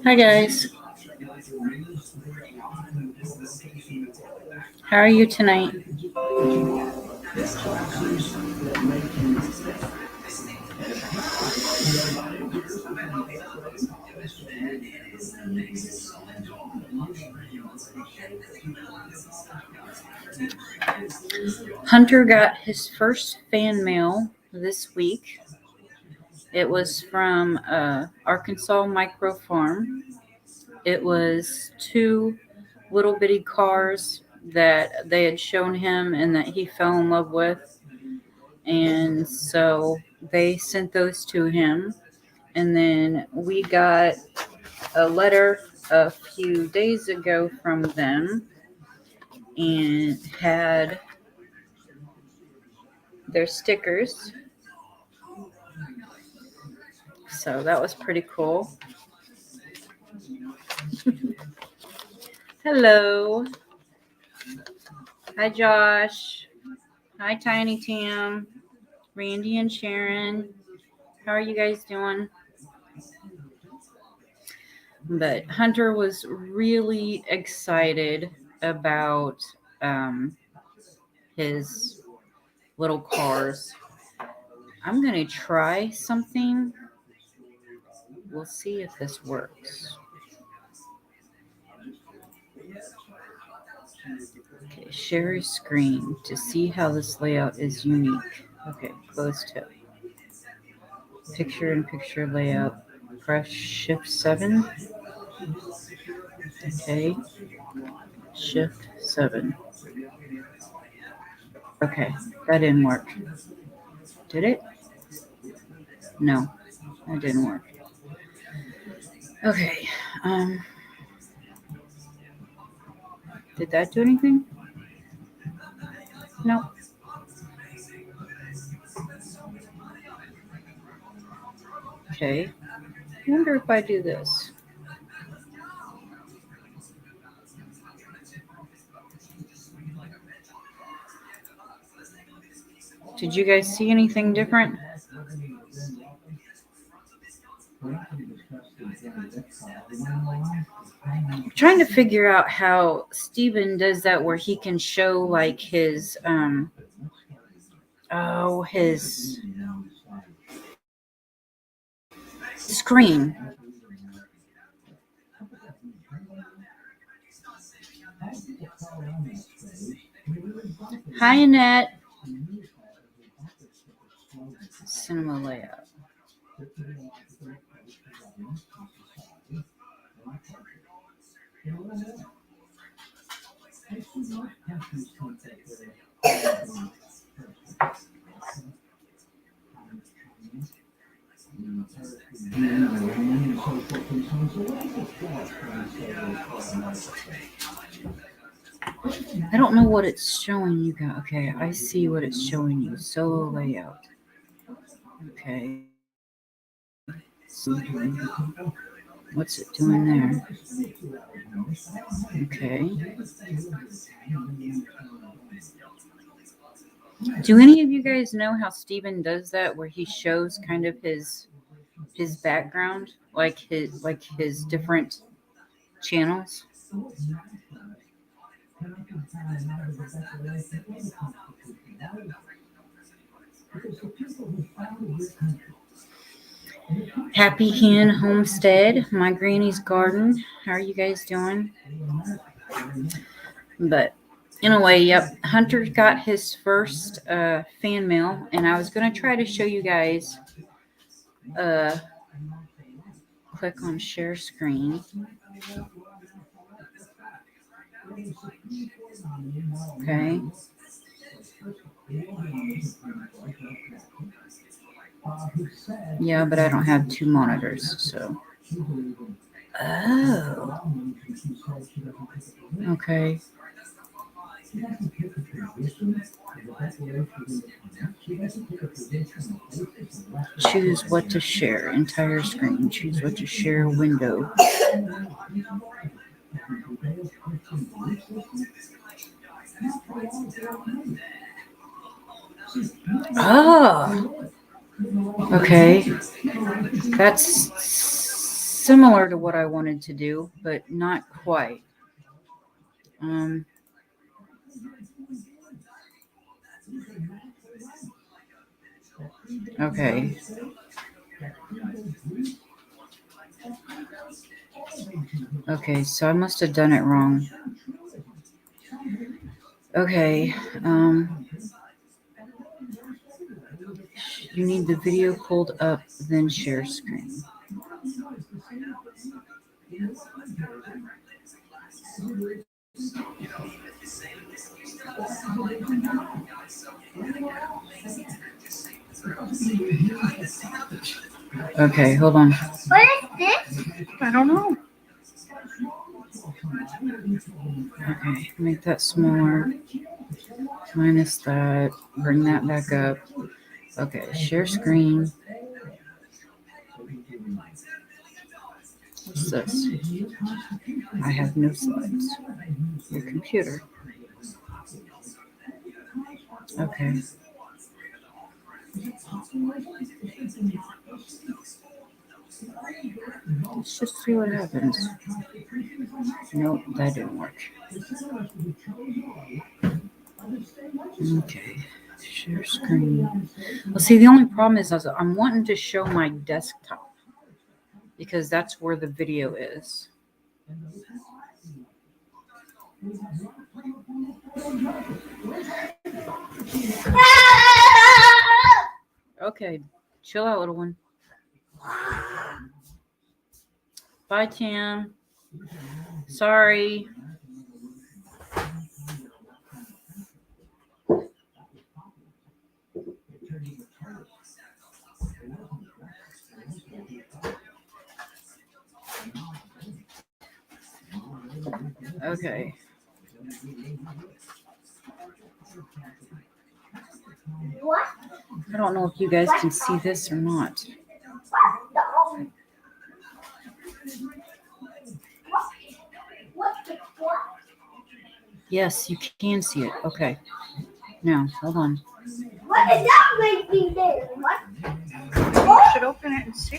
Hi guys. How are you tonight? Hunter got his first fan mail this week. It was from Arkansas Micro Farm. It was 2 little bitty cars that they had shown him and that he fell in love with. And so they sent those to him. And then we got a letter a few days ago from them and had their stickers. So that was pretty cool. Hello. Hi, Josh. Hi, Tiny Tam. Randy and Sharon. How are you guys doing? But Hunter was really excited about his little cars. I'm going to try something. We'll see if this works. Okay, share your screen to see how this layout is unique. Okay, close to picture layout. Press Shift 7. Okay, Shift 7. Okay, that didn't work. Did it? No, that didn't work. Okay, did that do anything? No. Okay, I wonder if I do this. Did you guys see anything different? I'm trying to figure out how Steven does that where he can show like his his screen. Hi, Annette. Cinema layout. I don't know what it's showing you guys. Okay, I see what it's showing you. Solo layout. Okay. What's it doing there? Okay. Do any of you guys know how Steven does that where he shows kind of his background, like his different channels? Happy Hen Homestead, my granny's garden. How are you guys doing? But anyway, yep, Hunter got his first fan mail, and I was going to try to show you guys. Click on share screen. Okay. Yeah, but I don't have 2 monitors, so. Oh. Okay. Choose what to share. Entire screen. Choose what to share. Window. Oh, okay. That's similar to what I wanted to do, but not quite. Okay. Okay, so I must have done it wrong. Okay. You need the video pulled up, then share screen. Okay, hold on. What is this? I don't know. Okay, make that smaller. Minus that. Bring that back up. Okay, share screen. What's this? I have no slides. Your computer. Okay. Let's just see what happens. Nope, that didn't work. Okay. Share screen. Well, see, the only problem is I'm wanting to show my desktop because that's where the video is. Okay, chill out, little one. Bye, Tam. Sorry. Okay. What? I don't know if you guys can see this or not. Yes, you can see it. Okay. Now, hold on. What is that making there? What? You should open it and see.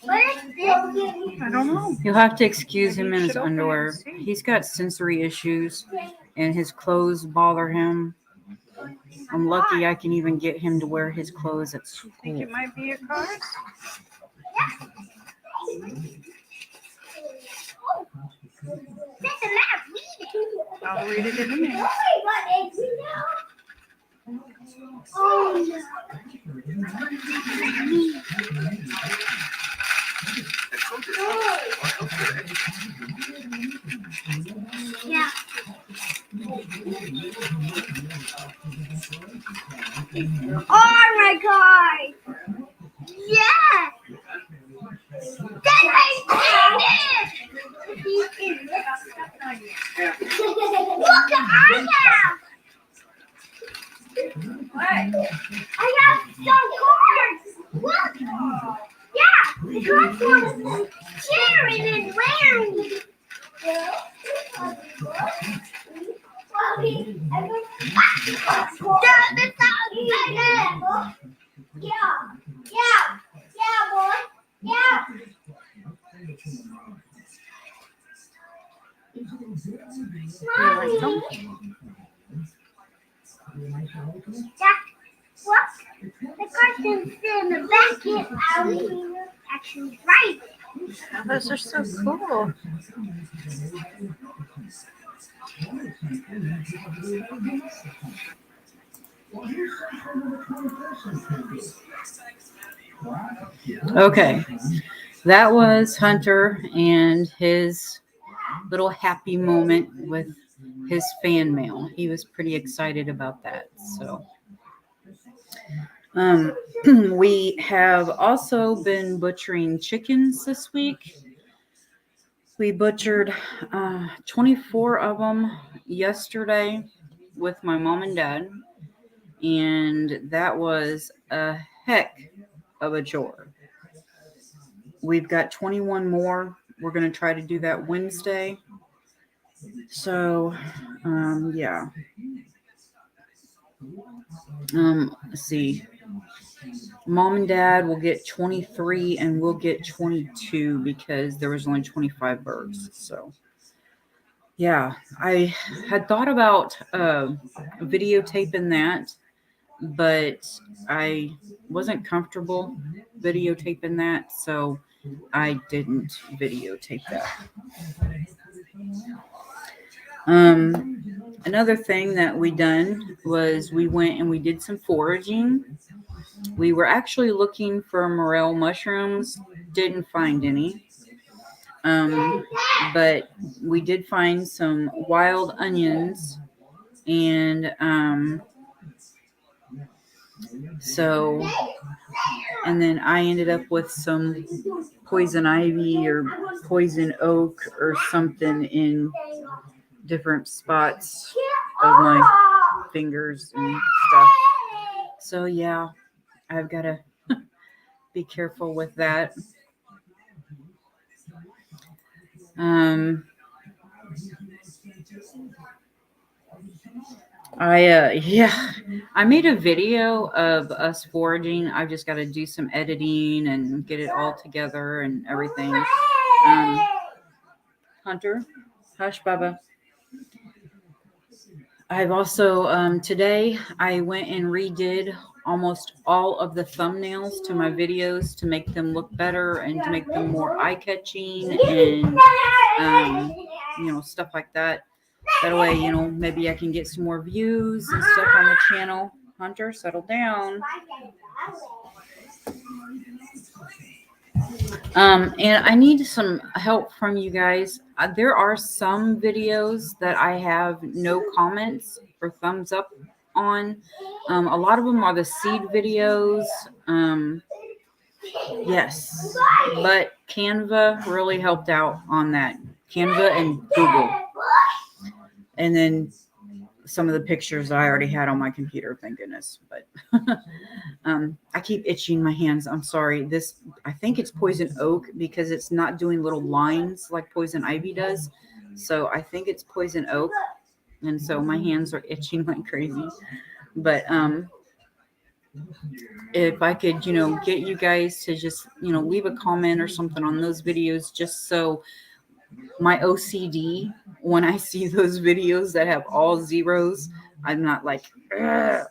What is this? I don't know. You'll have to excuse him in his underwear. He's got sensory issues and his clothes bother him. I'm lucky I can even get him to wear his clothes at school. Think it might be a card? That's a map. Read it. I'll read it in a minute. Oh, no. Yeah. Oh my God! Yeah! That's my penis! Look at I have! I have some cards! Look! Yeah! The cards want Sharon and Larry! What? The cartoons in the back is actually right. Those are so cool. Okay. That was Hunter and his little happy moment with his fan mail. He was pretty excited about that. So we have also been butchering chickens this week. We butchered 24 of them yesterday with my mom and dad, and that was a heck of a chore. We've got 21 more. We're going to try to do that Wednesday. So, yeah. Let's see. Mom and dad will get 23 and we'll get 22 because there was only 25 birds. So, yeah, I had thought about videotaping that, but I wasn't comfortable videotaping that, so I didn't videotape that. Another thing that we done was we went and we did some foraging. We were actually looking for morel mushrooms, didn't find any. But we did find some wild onions, and and then I ended up with some poison ivy or poison oak or something in different spots of my fingers and stuff. So yeah, I've got to be careful with that. I made a video of us foraging. I've just got to do some editing and get it all together and everything. Hunter, hush, Baba. I've also today I went and redid almost all of the thumbnails to my videos to make them look better and to make them more eye-catching and stuff like that. That way, maybe I can get some more views and stuff on the channel. Hunter, settle down. And I need some help from you guys. There are some videos that I have no comments or thumbs up on. A lot of them are the seed videos. Yes, but Canva really helped out on that. Canva and Google. And then some of the pictures I already had on my computer, thank goodness. But I keep itching my hands. I'm sorry. I think it's poison oak because it's not doing little lines like poison ivy does. So I think it's poison oak. And so my hands are itching like crazy. But if I could, get you guys to just, leave a comment or something on those videos, just so my OCD, when I see those videos that have all zeros, I'm not like, ugh.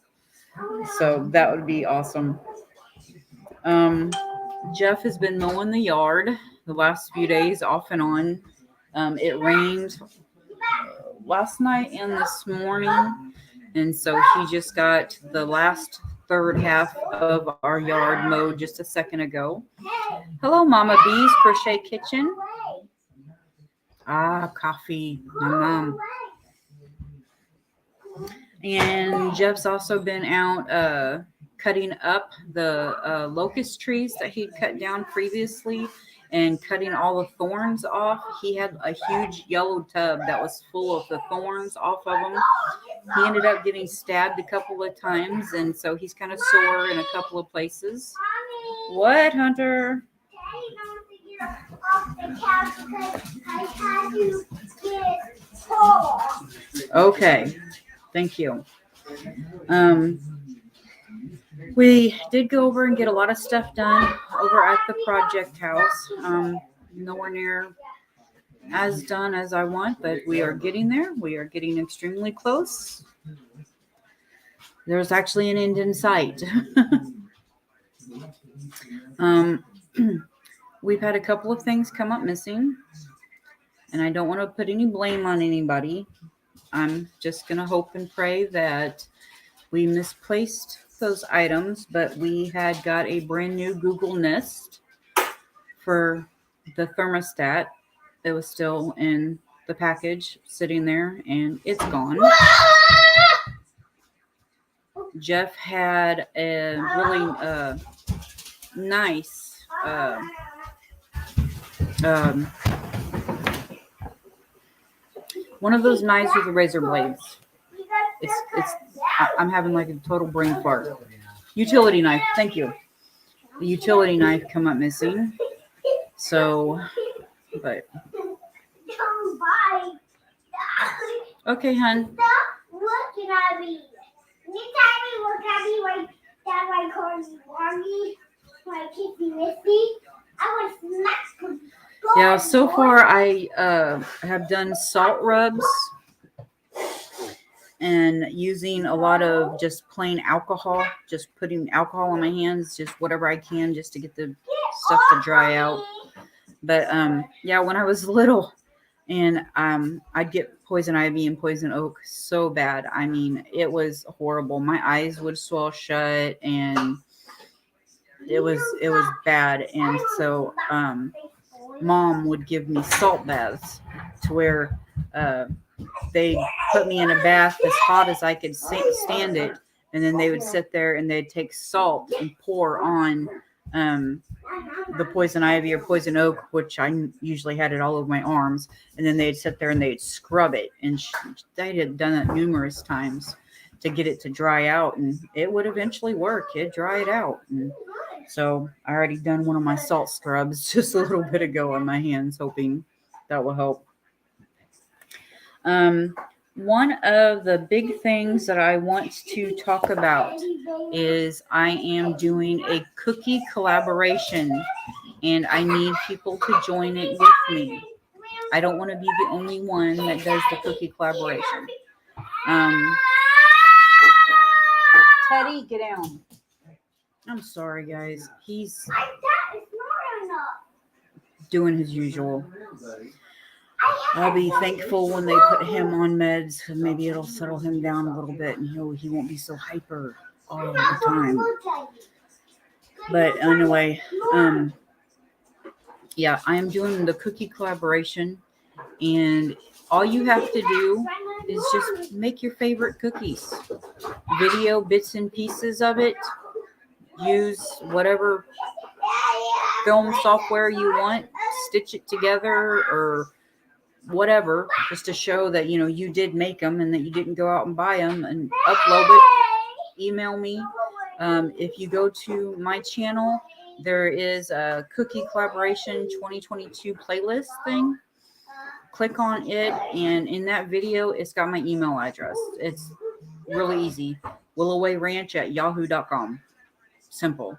So that would be awesome. Jeff has been mowing the yard the last few days off and on. It rained last night and this morning, and so he just got the last third half of our yard mowed just a second ago. Hello, Mama Bee's Crochet Kitchen. Coffee. Mom. And Jeff's also been out cutting up the locust trees that he'd cut down previously and cutting all the thorns off. He had a huge yellow tub that was full of the thorns off of them. He ended up getting stabbed a couple of times, and so he's kind of sore in a couple of places. What, Hunter? Okay, thank you. We did go over and get a lot of stuff done over at the project house. Nowhere near as done as I want, but we are getting there. We are getting extremely close. There's actually an end in sight. We've had a couple of things come up missing, and I don't want to put any blame on anybody. I'm just going to hope and pray that we misplaced those items, but we had got a brand new Google Nest for the thermostat. It was still in the package sitting there, and it's gone. Jeff had a really nice One of those knives with the razor blades. I'm having like a total brain fart. Utility knife. Thank you. The utility knife come up missing. So, but okay, hun. Stop looking at me. Anytime you look at me like that, like Corny, like Kissy Missy, I would smack them. Yeah, so far I have done salt rubs and using a lot of just plain alcohol, just putting alcohol on my hands, just whatever I can just to get the stuff to dry out. But yeah, when I was little and I'd get poison ivy and poison oak so bad. I mean, it was horrible. My eyes would swell shut and it was bad. And so Mom would give me salt baths to where they put me in a bath as hot as I could stand it, and then they would sit there and they'd take salt and pour on the poison ivy or poison oak, which I usually had it all over my arms, and then they'd sit there and they'd scrub it, and they had done that numerous times to get it to dry out, and it would eventually work. It'd dry it out. And so I already done one of my salt scrubs just a little bit ago on my hands, hoping that will help. One of the big things that I want to talk about is I am doing a cookie collaboration, and I need people to join it with me. I don't want to be the only one that does the cookie collaboration. Teddy, get down. I'm sorry, guys. He's doing his usual. I'll be thankful when they put him on meds. Maybe it'll settle him down a little bit, and he won't be so hyper all the time. But anyway, yeah, I am doing the cookie collaboration, and all you have to do is just make your favorite cookies. Video bits and pieces of it. Use whatever film software you want. Stitch it together or whatever, just to show that you did make them and that you didn't go out and buy them, and upload it. Email me. If you go to my channel, there is a cookie collaboration 2022 playlist thing. Click on it, and in that video it's got my email address. It's really easy. willowayranch@yahoo.com. Simple.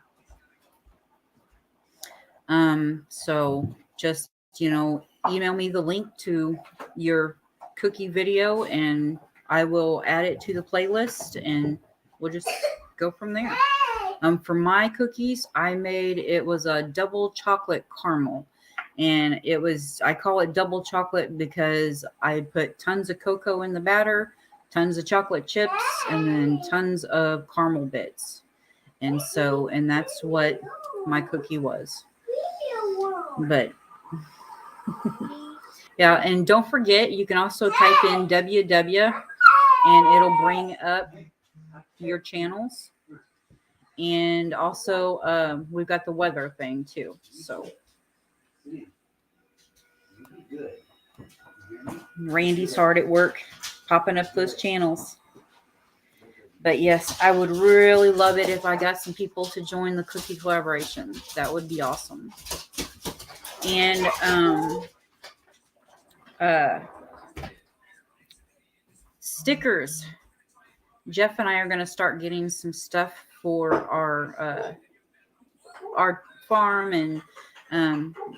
So just email me the link to your cookie video, and I will add it to the playlist, and we'll just go from there. For my cookies, it was a double chocolate caramel, and I call it double chocolate because I put tons of cocoa in the batter, tons of chocolate chips, and then tons of caramel bits. And that's what my cookie was. But yeah, and don't forget, you can also type in WW and it'll bring up your channels. And also, we've got the weather thing too. So Randy's hard at work popping up those channels. But yes, I would really love it if I got some people to join the cookie collaboration. That would be awesome. And stickers. Jeff and I are going to start getting some stuff for our farm and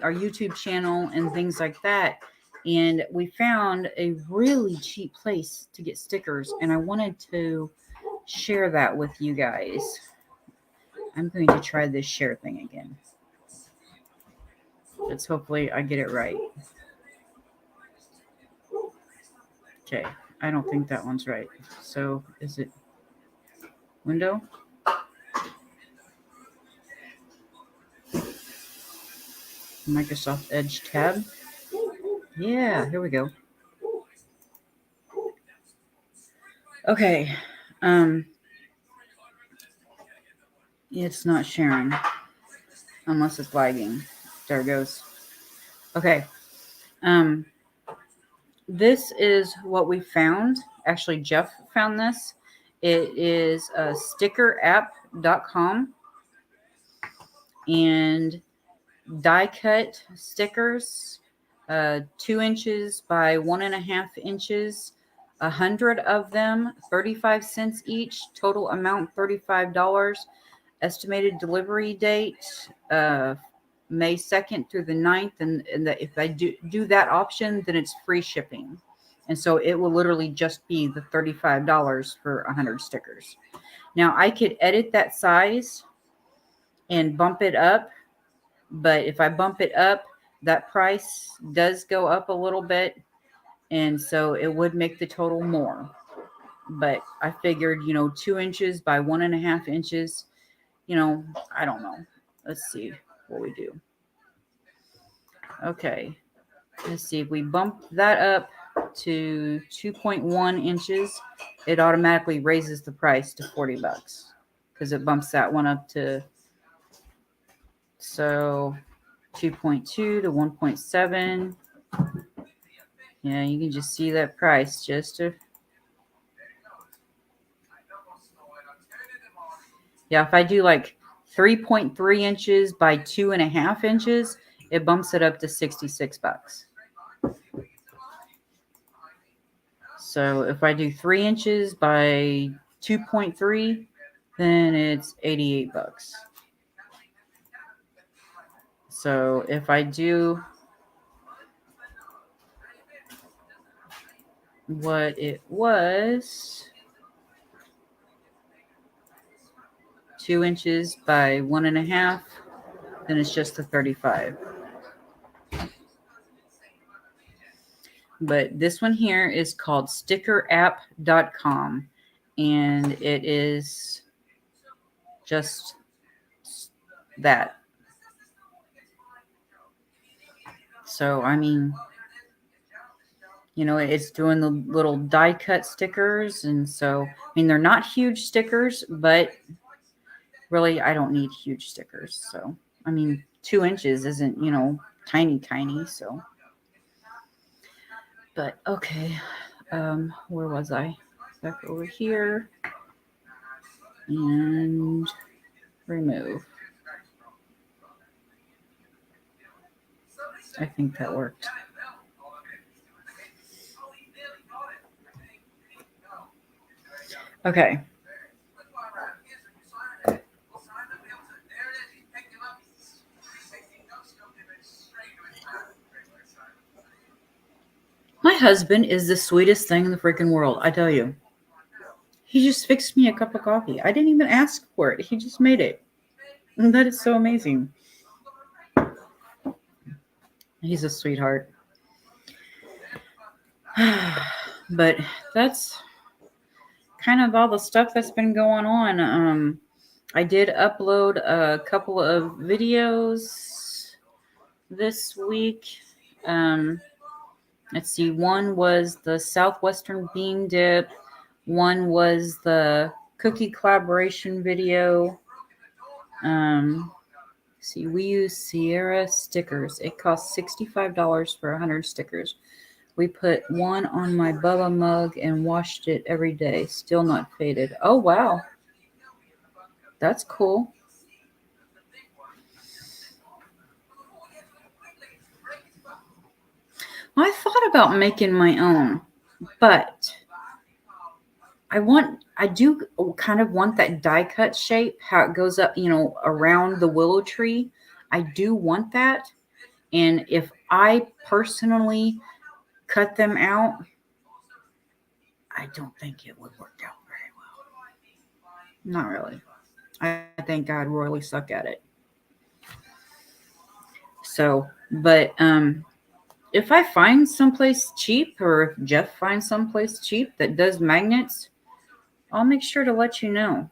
our YouTube channel and things like that. And we found a really cheap place to get stickers, and I wanted to share that with you guys. I'm going to try this share thing again. Let's hopefully I get it right. Okay, I don't think that one's right. So is it window? Microsoft Edge tab. Yeah, here we go. Okay. It's not sharing unless it's lagging. There it goes. Okay. This is what we found. Actually, Jeff found this. It is stickerapp.com, and die cut stickers, 2 inches by 1.5 inches, 100 of them, 35 cents each, total amount $35. Estimated delivery date, May 2nd through the 9th. And if I do that option, then it's free shipping. And so it will literally just be the $35 for 100 stickers. Now, I could edit that size and bump it up, but if I bump it up, that price does go up a little bit, and so it would make the total more. But I figured, 2 inches by 1.5 inches, I don't know. Let's see what we do. Okay, let's see. If we bump that up to 2.1 inches, it automatically raises the price to $40 because it bumps that one up to, so 2.2 to 1.7. Yeah, you can just see that price just to. Yeah, if I do like 3.3 inches by 2.5 inches, it bumps it up to $66. So if I do 3 inches by 2.3, then it's $88. So if I do what it was, 2 inches by 1.5, then it's just the 35. But this one here is called stickerapp.com, and it is just that. So, I mean, it's doing the little die cut stickers. And so, I mean, they're not huge stickers, but really, I don't need huge stickers. So, I mean, 2 inches isn't, tiny. So, but okay. Where was I? Back over here. And remove. I think that worked. Okay. My husband is the sweetest thing in the freaking world, I tell you. He just fixed me a cup of coffee. I didn't even ask for it. He just made it. And that is so amazing. He's a sweetheart. But that's kind of all the stuff that's been going on. I did upload a couple of videos this week. Let's see. One was the Southwestern bean dip. One was the cookie collaboration video. See, we use Sierra stickers. It costs $65 for 100 stickers. We put one on my Bubba mug and washed it every day. Still not faded. Oh, wow. That's cool. Well, I thought about making my own, but I do kind of want that die cut shape, how it goes up, around the willow tree. I do want that. And if I personally cut them out, I don't think it would work out very well. Not really. I think I'd really suck at it. So, but if I find someplace cheap, or if Jeff finds someplace cheap that does magnets, I'll make sure to let you know.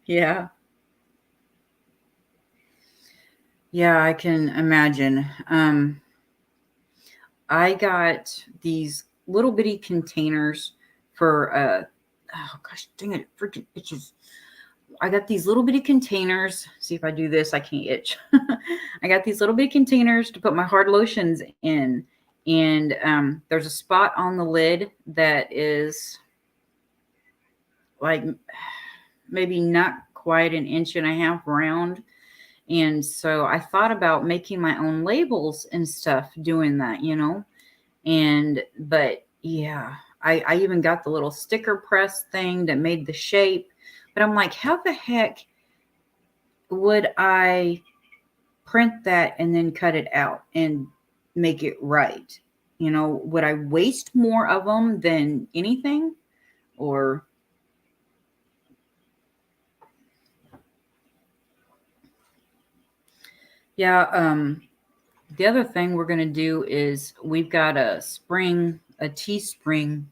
Yeah. Yeah, I can imagine. I got these little bitty containers for oh gosh, dang it, freaking itches. I got these little bitty containers. See if I do this, I can't itch. I got these little bitty containers to put my hard lotions in. And there's a spot on the lid that is like maybe not quite an inch and a half round. And so I thought about making my own labels and stuff doing that, but yeah, I even got the little sticker press thing that made the shape. But I'm like, how the heck would I print that and then cut it out and make it right? Would I waste more of them than anything? Or yeah, the other thing we're going to do is we've got a Teespring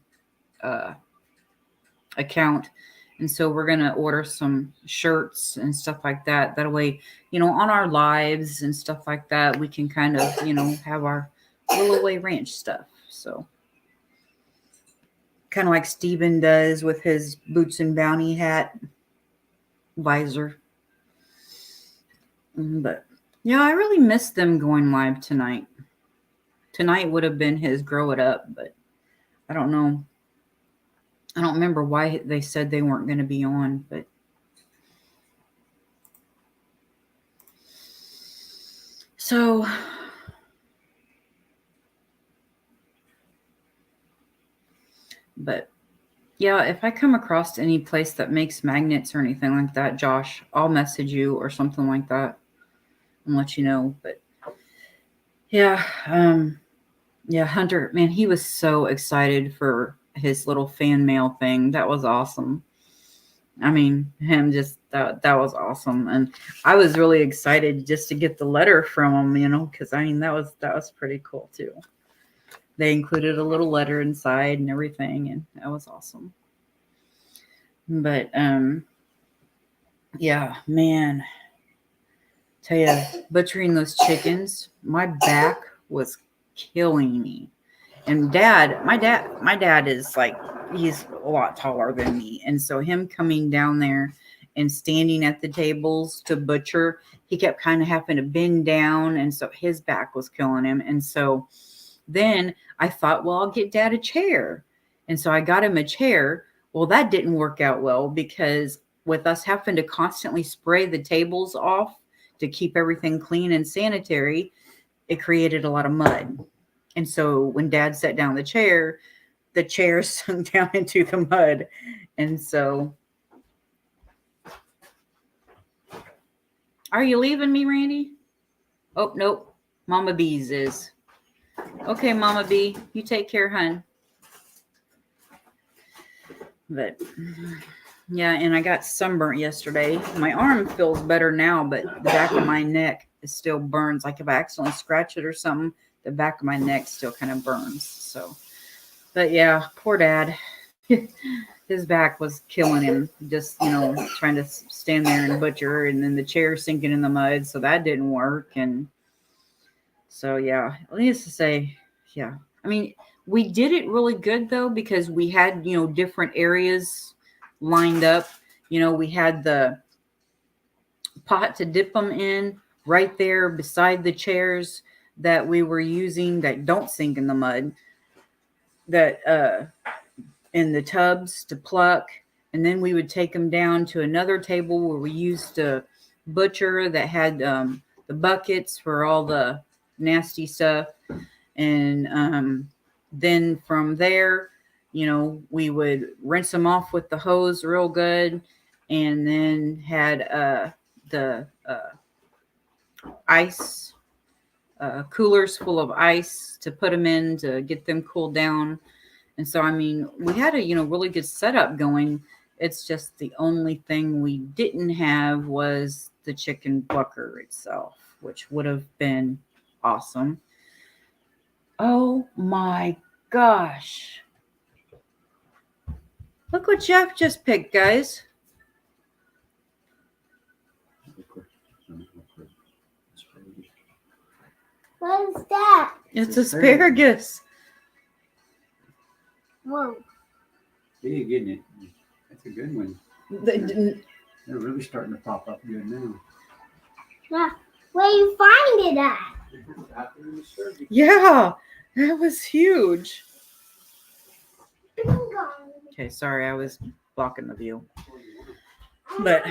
account. And so we're going to order some shirts and stuff like that. That way, on our lives and stuff like that, we can kind of, have our Little Away Ranch stuff. So kind of like Steven does with his Boots and Bounty hat visor. But yeah, I really missed them going live tonight. Tonight would have been his Grow It Up, but I don't know. I don't remember why they said they weren't going to be on, but so but yeah, if I come across any place that makes magnets or anything like that, Josh, I'll message you or something like that and let you know. But yeah, Hunter, man, he was so excited for his little fan mail thing. That was awesome. I mean, him just that was awesome. And I was really excited just to get the letter from him, because I mean that was pretty cool too. They included a little letter inside and everything, and that was awesome. But yeah, man. Tell you, butchering those chickens, my back was killing me. And my dad is like, he's a lot taller than me. And so him coming down there and standing at the tables to butcher, he kept kind of having to bend down. And so his back was killing him. And so then I thought, well, I'll get Dad a chair. And so I got him a chair. Well, that didn't work out well, because with us having to constantly spray the tables off to keep everything clean and sanitary, it created a lot of mud. And so when Dad sat down the chair sunk down into the mud. And so, are you leaving me, Randy? Oh, nope. Mama B's is. Okay, Mama B, you take care, hun. But yeah, and I got sunburnt yesterday. My arm feels better now, but the back of my neck still burns. Like if I accidentally scratch it or something, the back of my neck still kind of burns. So, but yeah, poor Dad. His back was killing him, just, trying to stand there and butcher, and then the chair sinking in the mud. So that didn't work. And so, yeah, needless to say, yeah. I mean, we did it really good though, because we had, different areas lined up. We had the pot to dip them in right there beside the chairs that we were using that don't sink in the mud, that in the tubs to pluck. And then we would take them down to another table where we used a butcher that had the buckets for all the nasty stuff. And then from there, we would rinse them off with the hose real good, and then had the ice coolers full of ice to put them in to get them cooled down. And so, I mean, we had a, really good setup going. It's just the only thing we didn't have was the chicken plucker itself, which would have been awesome. Oh my gosh. Look what Jeff just picked, guys. What is that? It's asparagus. Whoa. He ain't getting it. That's a good one. The- They're really starting to pop up good now. Where you find it at? yeah, that was huge. Bingo. Okay, sorry, I was blocking the view. But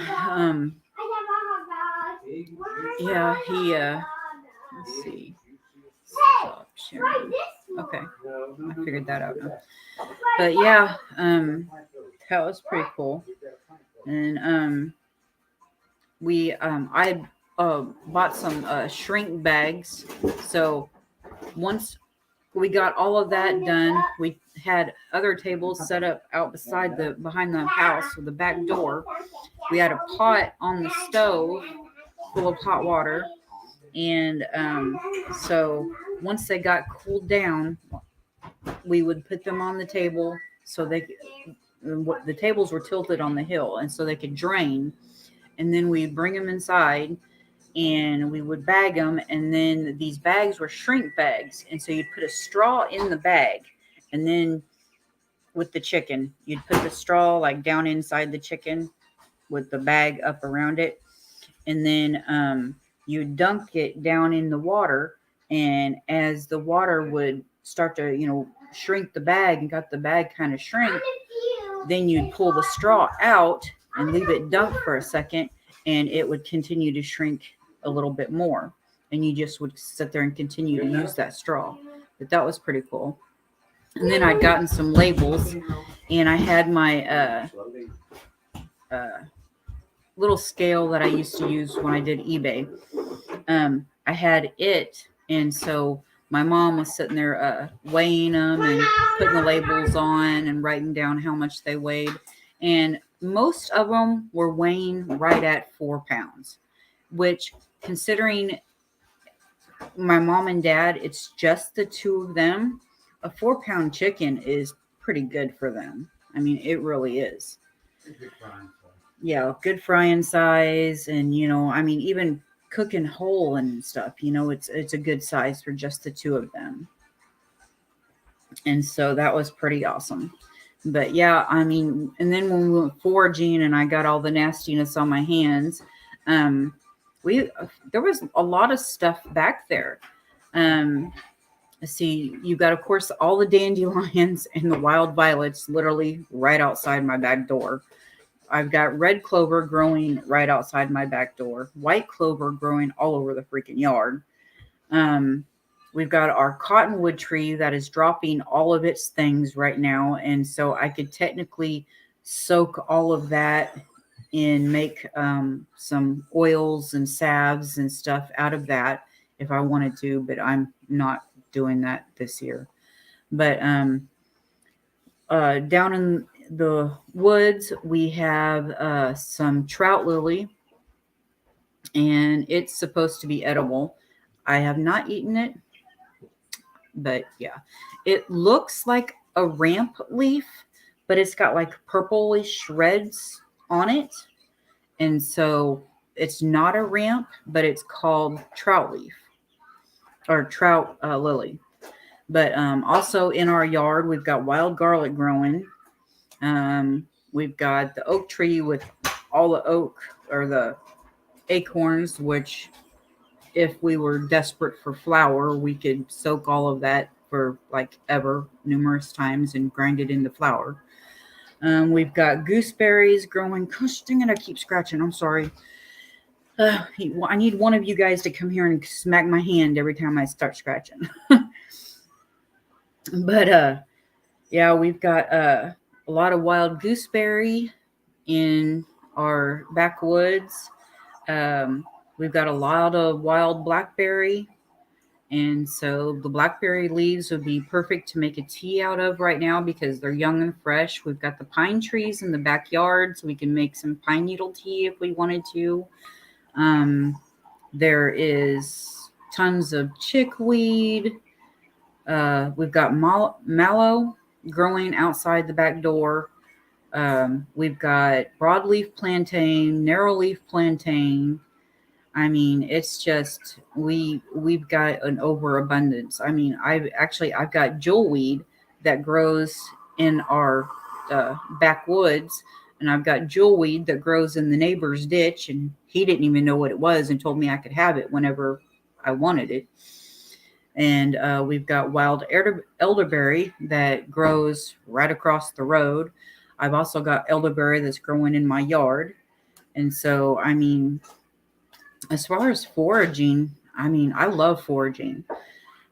yeah, he let's see. Stop sharing. Okay, I figured that out now. But yeah, that was pretty cool. And I bought some shrink bags. So once we got all of that done, we had other tables set up out behind the house with the back door. We had a pot on the stove full of hot water, and so once they got cooled down, we would put them on the table so the tables were tilted on the hill, and so they could drain. And then we'd bring them inside and we would bag them. And then these bags were shrink bags. And so you'd put a straw in the bag. And then with the chicken, you'd put the straw like down inside the chicken with the bag up around it. And then you'd dunk it down in the water. And as the water would start to, shrink the bag and got the bag kind of shrink, then you'd pull the straw out and leave it dunked for a second, and it would continue to shrink a little bit more. And you just would sit there and continue to use that straw. But that was pretty cool. And then I'd gotten some labels, and I had my little scale that I used to use when I did eBay. I had it, and so my mom was sitting there weighing them and putting the labels on and writing down how much they weighed. And most of them were weighing right at 4 pounds, which, considering my mom and dad, it's just the two of them, a 4-pound chicken is pretty good for them. I mean, it really is. Yeah, good frying size. And, even cooking whole and stuff, it's a good size for just the two of them. And so that was pretty awesome. But yeah, and then when we went foraging and I got all the nastiness on my hands, there was a lot of stuff back there. Let's see, you got, of course, all the dandelions and the wild violets literally right outside my back door. I've got red clover growing right outside my back door, white clover growing all over the freaking yard. We've got our cottonwood tree that is dropping all of its things right now. And so I could technically soak all of that and make some oils and salves and stuff out of that if I wanted to, but I'm not doing that this year. But down in the woods, we have some Trout Lily, and it's supposed to be edible. I have not eaten it, but yeah, it looks like a ramp leaf, but it's got like purplish shreds on it. And so it's not a ramp, but it's called trout leaf or trout lily. But also in our yard, we've got wild garlic growing. We've got the oak tree with all the oak or the acorns, which if we were desperate for flour, we could soak all of that for like ever numerous times and grind it into flour. We've got gooseberries growing. Gosh dang it, I keep scratching. I'm sorry. I need one of you guys to come here and smack my hand every time I start scratching. But yeah, we've got a lot of wild gooseberry in our backwoods. We've got a lot of wild blackberry. And so the blackberry leaves would be perfect to make a tea out of right now because they're young and fresh. We've got the pine trees in the backyard, so we can make some pine needle tea if we wanted to. There is tons of chickweed. We've got mallow growing outside the back door. We've got broadleaf plantain, narrowleaf plantain. I mean, it's just we've got an overabundance. I mean, I've got jewelweed that grows in our backwoods. And I've got jewelweed that grows in the neighbor's ditch, and he didn't even know what it was and told me I could have it whenever I wanted it. And we've got wild elderberry that grows right across the road. I've also got elderberry that's growing in my yard. And so, I mean, as far as foraging, I mean, I love foraging.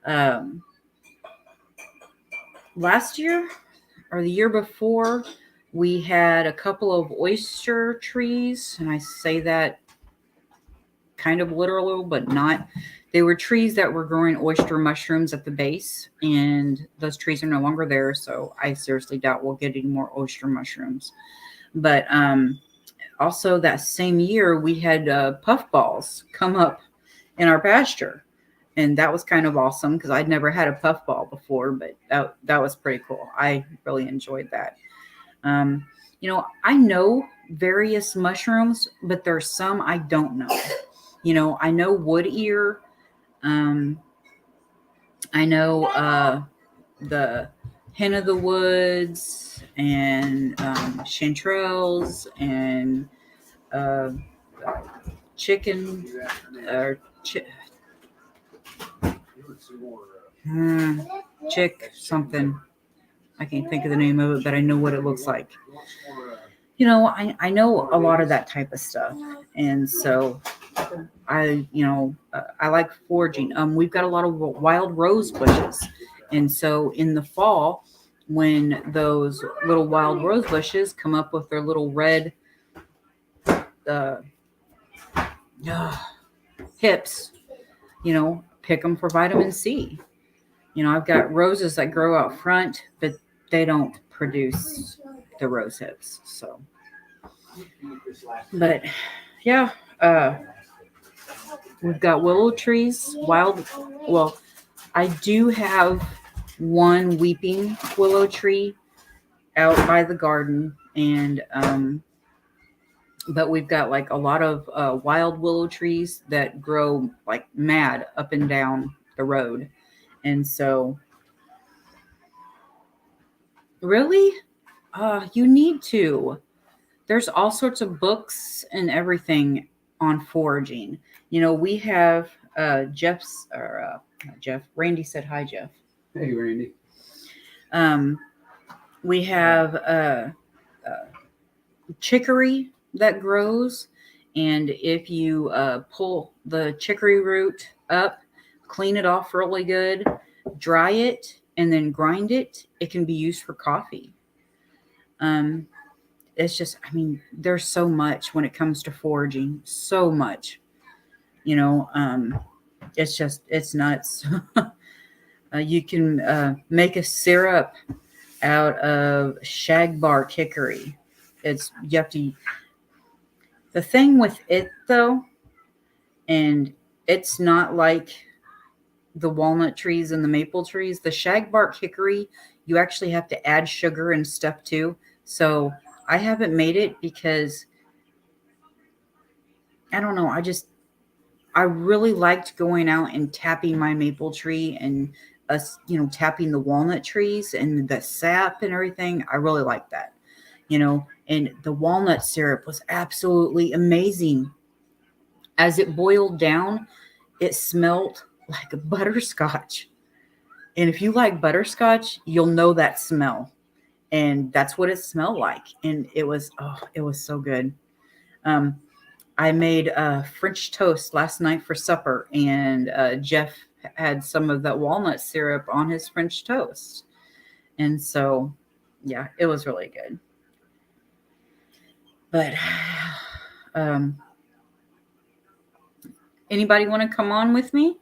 Um, Last year or the year before, we had a couple of oyster trees, and I say that kind of literal, but not. They were trees that were growing oyster mushrooms at the base, and those trees are no longer there. So I seriously doubt we'll get any more oyster mushrooms. But also that same year, we had puffballs come up in our pasture, and that was kind of awesome because I'd never had a puffball before, but that was pretty cool. I really enjoyed that. I know various mushrooms, but there's some I don't know. I know wood ear. I know the hen of the woods and chanterelles and uh, chicken or chick something. I can't think of the name of it, but I know what it looks like. I know a lot of that type of stuff. And so I like foraging. We've got a lot of wild rose bushes. And so in the fall, when those little wild rose bushes come up with their little red uh, hips, pick them for vitamin C. I've got roses that grow out front, but they don't produce the rose hips. So, but yeah, we've got willow trees, well, I do have one weeping willow tree out by the garden, and but we've got like a lot of wild willow trees that grow like mad up and down the road. And so really, you need to. There's all sorts of books and everything on foraging. We have Jeff's or not Jeff. Randy said hi, Jeff. Hey, Randy. We have chicory that grows, and if you pull the chicory root up, clean it off really good, dry it, and then grind it, it can be used for coffee. It's just, I mean, there's so much when it comes to foraging, so much. It's nuts. You can make a syrup out of shagbark hickory. The thing with it though, and it's not like the walnut trees and the maple trees, the shagbark hickory, you actually have to add sugar and stuff too. So I haven't made it because I don't know. I really liked going out and tapping my maple tree and us, tapping the walnut trees and the sap and everything. I really liked that, and the walnut syrup was absolutely amazing. As it boiled down, it smelled like a butterscotch. And if you like butterscotch, you'll know that smell. And that's what it smelled like. And it was so good. I made French toast last night for supper, and Jeff had some of that walnut syrup on his French toast. And so, yeah, it was really good. But anybody want to come on with me?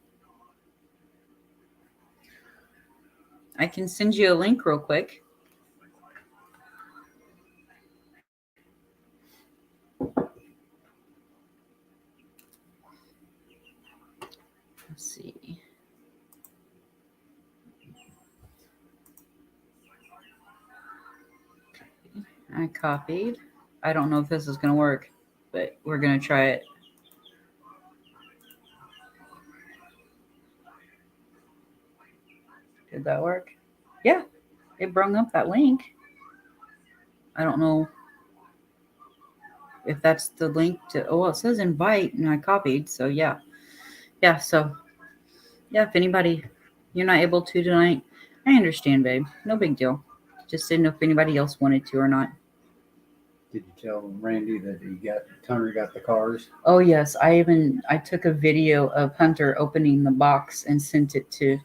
I can send you a link real quick. Let's see. I copied. I don't know if this is going to work, but we're going to try it. Did that work? Yeah, it brung up that link. I don't know. if that's the link to, oh, well, it says invite and I copied. So yeah. Yeah. So yeah, if anybody, you're not able to tonight, I understand, babe. No big deal. Just didn't know if anybody else wanted to or not. Did you tell Randy that Hunter got the cars? Oh yes, I took a video of Hunter opening the box and sent it to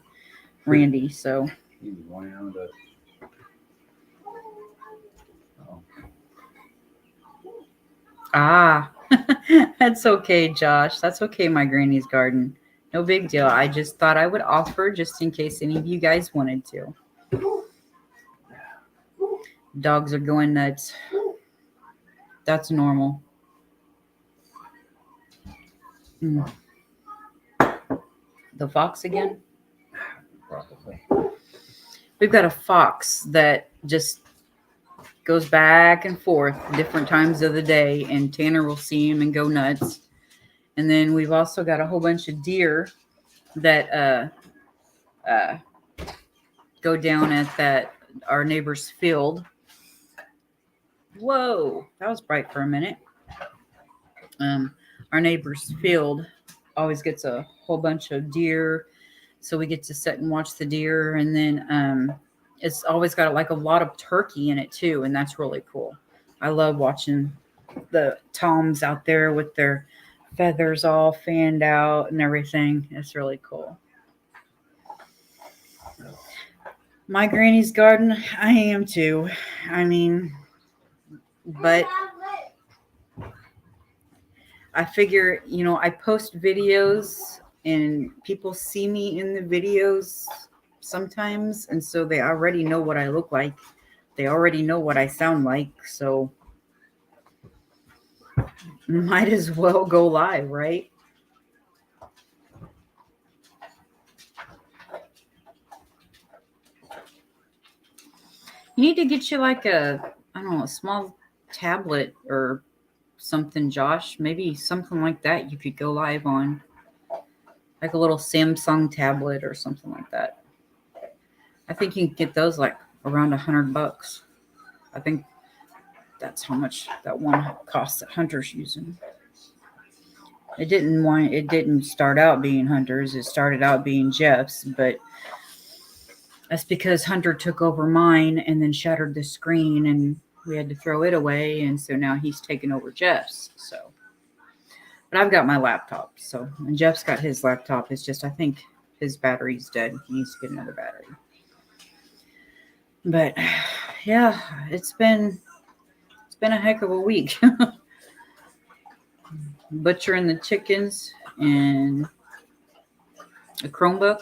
Randy. So He wound up. Oh, that's okay, Josh. That's okay, my granny's garden. No big deal. I just thought I would offer just in case any of you guys wanted to. Dogs are going nuts. That's normal. Mm. The fox again? probably. We've got a fox that just goes back and forth different times of the day, and Tanner will see him and go nuts. And then we've also got a whole bunch of deer that go down at our neighbor's field. Whoa, that was bright for a minute. Our neighbor's field always gets a whole bunch of deer, so we get to sit and watch the deer. And then it's always got like a lot of turkey in it too, and that's really cool. I love watching the toms out there with their feathers all fanned out and everything. It's really cool. My granny's garden, I am too. I mean, but I figure, I post videos and people see me in the videos sometimes, and so they already know what I look like. They already know what I sound like, so might as well go live, right? You need to get you like a small tablet or something, Josh. Maybe something like that you could go live on. Like a little Samsung tablet or something like that. I think you can get those like around $100. I think that's how much that one costs that Hunter's using. It didn't start out being Hunter's. It started out being Jeff's, but that's because Hunter took over mine and then shattered the screen, and we had to throw it away, and so now he's taken over Jeff's. So, but I've got my laptop. So, and Jeff's got his laptop. It's just I think his battery's dead. He needs to get another battery. But yeah, it's been a heck of a week. Butchering the chickens and a Chromebook.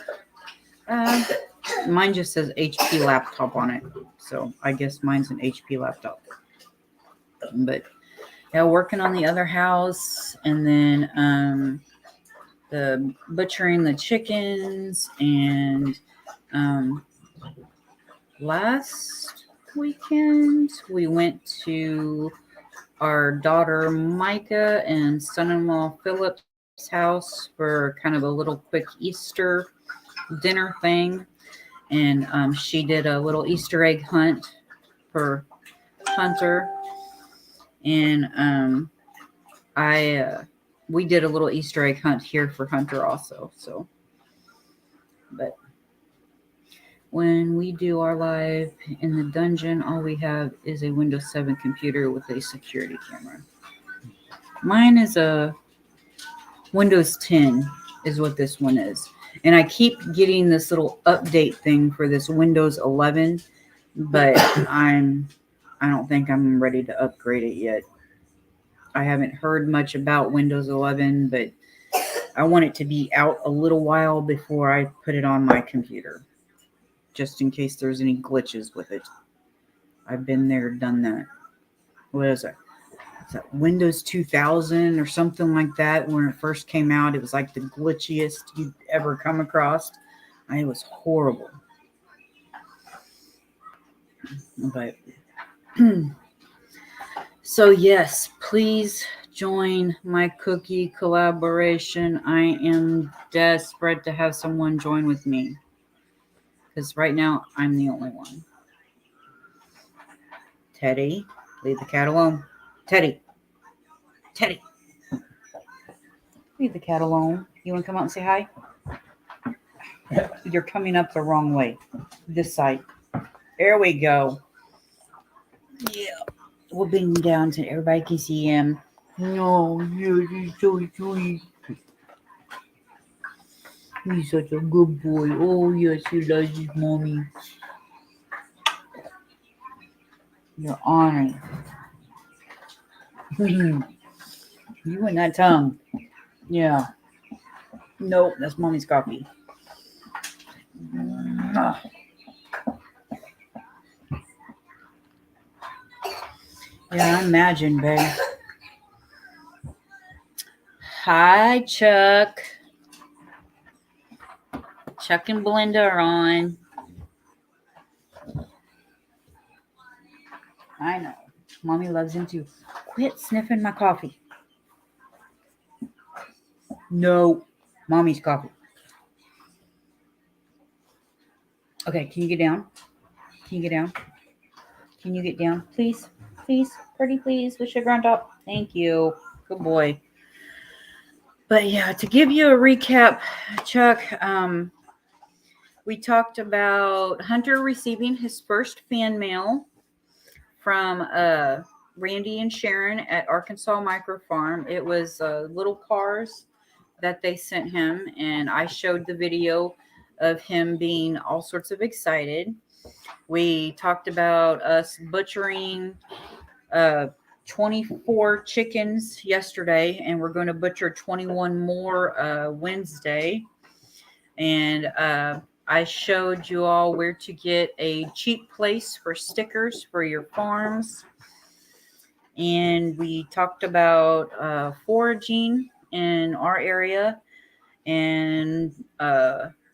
Mine just says HP laptop on it, so I guess mine's an HP laptop. But yeah, working on the other house, and then the butchering the chickens, and last weekend we went to our daughter Micah and son-in-law Philip's house for kind of a little quick Easter dinner thing. And she did a little Easter egg hunt for Hunter. And we did a little Easter egg hunt here for Hunter also. So, but when we do our live in the dungeon, all we have is a Windows 7 computer with a security camera. Mine is a Windows 10 is what this one is. And I keep getting this little update thing for this Windows 11, but I don't think I'm ready to upgrade it yet. I haven't heard much about Windows 11, but I want it to be out a little while before I put it on my computer, just in case there's any glitches with it. I've been there, done that. What is it? Is that Windows 2000 or something like that? When it first came out, it was like the glitchiest you'd ever come across. It was horrible. But so yes, please join my cookie collaboration. I am desperate to have someone join with me, because right now I'm the only one. Teddy, leave the cat alone. Teddy. Teddy. Leave the cat alone. You want to come out and say hi? You're coming up the wrong way. This side. There we go. Yeah. We'll bring him down so everybody can see him. No, he's so sweet. He's such a good boy. Oh, yes, he loves his mommy. You're honoring. You and that tongue. Yeah. Nope, that's mommy's coffee. Yeah, I imagine, babe. Hi, Chuck. Chuck and Belinda are on. I know. Mommy loves him too. Quit sniffing my coffee. No. Mommy's coffee. Okay, can you get down? Can you get down? Can you get down? Please? Please? Pretty please with sugar on top. Thank you. Good boy. But yeah, to give you a recap, Chuck, we talked about Hunter receiving his first fan mail from Randy and Sharon at Arkansas Micro Farm. It was little cars that they sent him, and I showed the video of him being all sorts of excited. We talked about us butchering 24 chickens yesterday, and we're going to butcher 21 more Wednesday. And I showed you all where to get a cheap place for stickers for your farms. And we talked about foraging in our area, and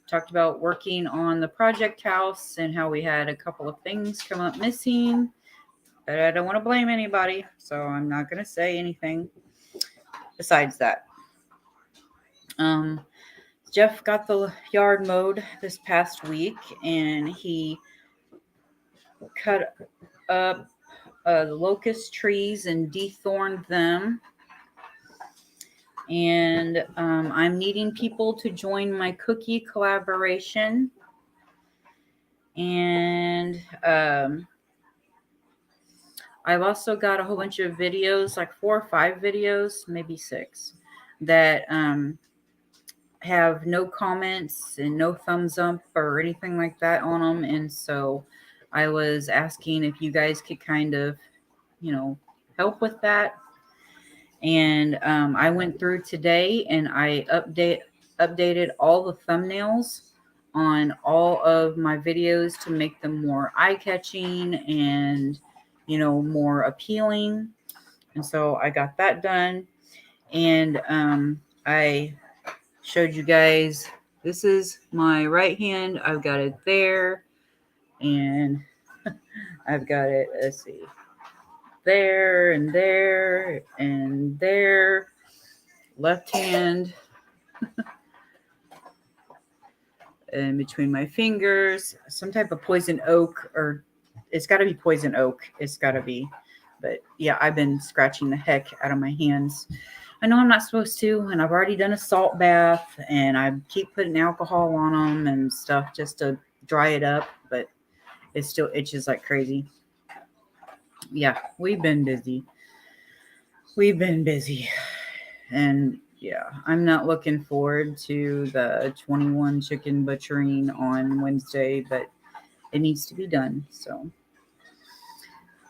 talked about working on the project house and how we had a couple of things come up missing. But I don't want to blame anybody, so I'm not going to say anything besides that. Jeff got the yard mowed this past week, and he cut up the locust trees and dethorned them. And I'm needing people to join my cookie collaboration. And I've also got a whole bunch of videos, like 4 or 5 videos, maybe 6, that have no comments and no thumbs up or anything like that on them. And so I was asking if you guys could kind of, help with that. And I went through today and I updated all the thumbnails on all of my videos to make them more eye-catching and, more appealing. And so I got that done. And I showed you guys, this is my right hand. I've got it there. And I've got it, let's see, there and there and there. Left hand in between my fingers. Some type of poison oak, or it's got to be poison oak. It's got to be. But yeah, I've been scratching the heck out of my hands. I know I'm not supposed to, and I've already done a salt bath, and I keep putting alcohol on them and stuff just to dry it up, but it still itches like crazy. Yeah, we've been busy. And yeah, I'm not looking forward to the 21 chicken butchering on Wednesday, but it needs to be done. So,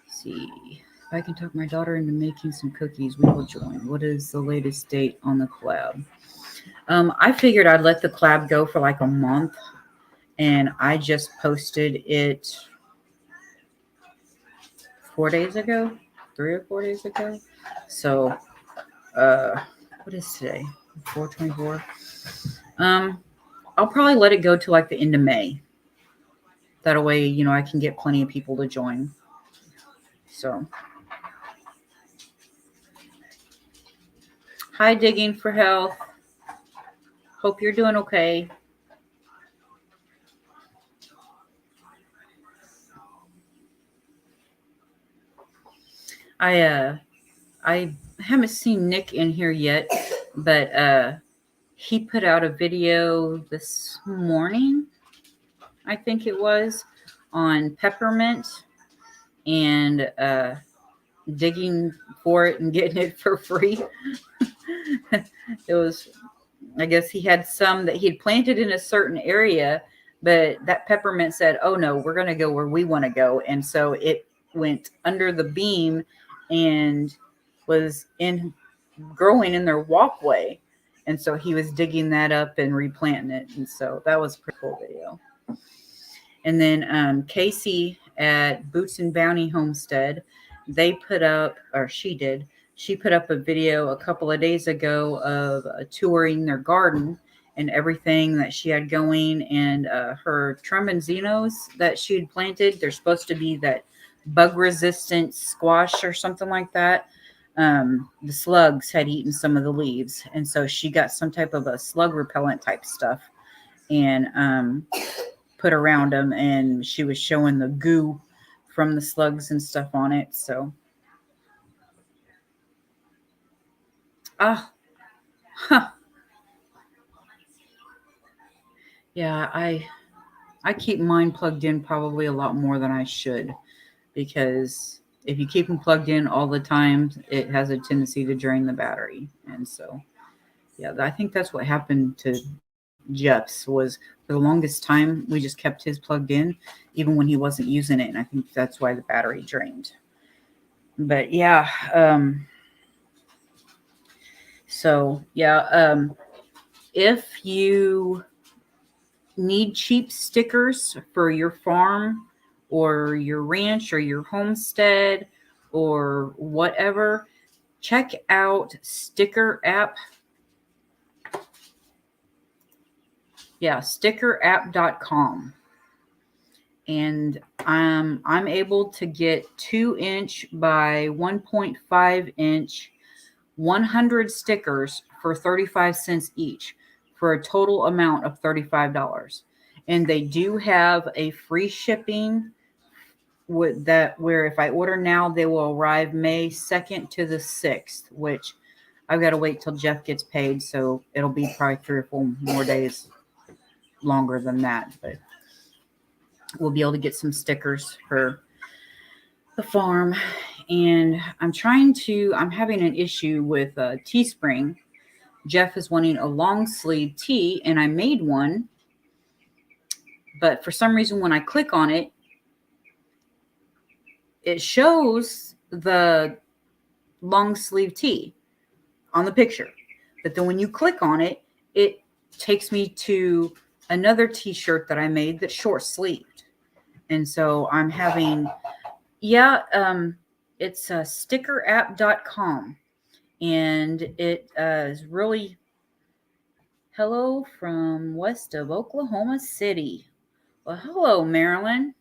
let's see. If I can talk my daughter into making some cookies, we will join. What is the latest date on the collab? I figured I'd let the collab go for like a month, and I just posted it 4 days ago, 3 or 4 days ago. So, what is today? 4/24. I'll probably let it go to like the end of May. That way, I can get plenty of people to join. So, hi, Digging for Health. Hope you're doing okay. I I haven't seen Nick in here yet, but he put out a video this morning, I think it was, on peppermint and digging for it and getting it for free. It was, I guess he had some that he'd planted in a certain area, but that peppermint said, oh no, we're going to go where we want to go. And so it went under the beam and was growing in their walkway. And so he was digging that up and replanting it. And so that was a pretty cool video. And then Casey at Boots and Bounty Homestead, they put up, or she put up a video a couple of days ago of touring their garden and everything that she had going. And her tremenzinos that she had planted, they're supposed to be that bug-resistant squash or something like that. The slugs had eaten some of the leaves. And so she got some type of a slug repellent type stuff and put around them. And she was showing the goo from the slugs and stuff on it. So, yeah, I keep mine plugged in probably a lot more than I should, because if you keep them plugged in all the time, it has a tendency to drain the battery. And so, yeah, I think that's what happened to Jeff's. Was for the longest time we just kept his plugged in even when he wasn't using it, and I think that's why the battery drained. But yeah, so yeah, if you need cheap stickers for your farm or your ranch or your homestead or whatever, check out Sticker App. Yeah, stickerapp.com. And I'm able to get 2-inch by 1.5-inch 100 stickers for 35 cents each, for a total amount of $35. And they do have a free shipping with that, where if I order now, they will arrive May 2nd to the 6th, which I've got to wait till Jeff gets paid. So it'll be probably 3 or 4 more days longer than that, but we'll be able to get some stickers for the farm. And I'm having an issue with Teespring. Jeff is wanting a long sleeve tee, and I made one, but for some reason when I click on it, it shows the long sleeve tee on the picture, but then when you click on it, it takes me to another t-shirt that I made that's short sleeved. And so I'm having, it's stickerapp.com, and it is really, hello from west of Oklahoma City. Well, hello, Marilyn.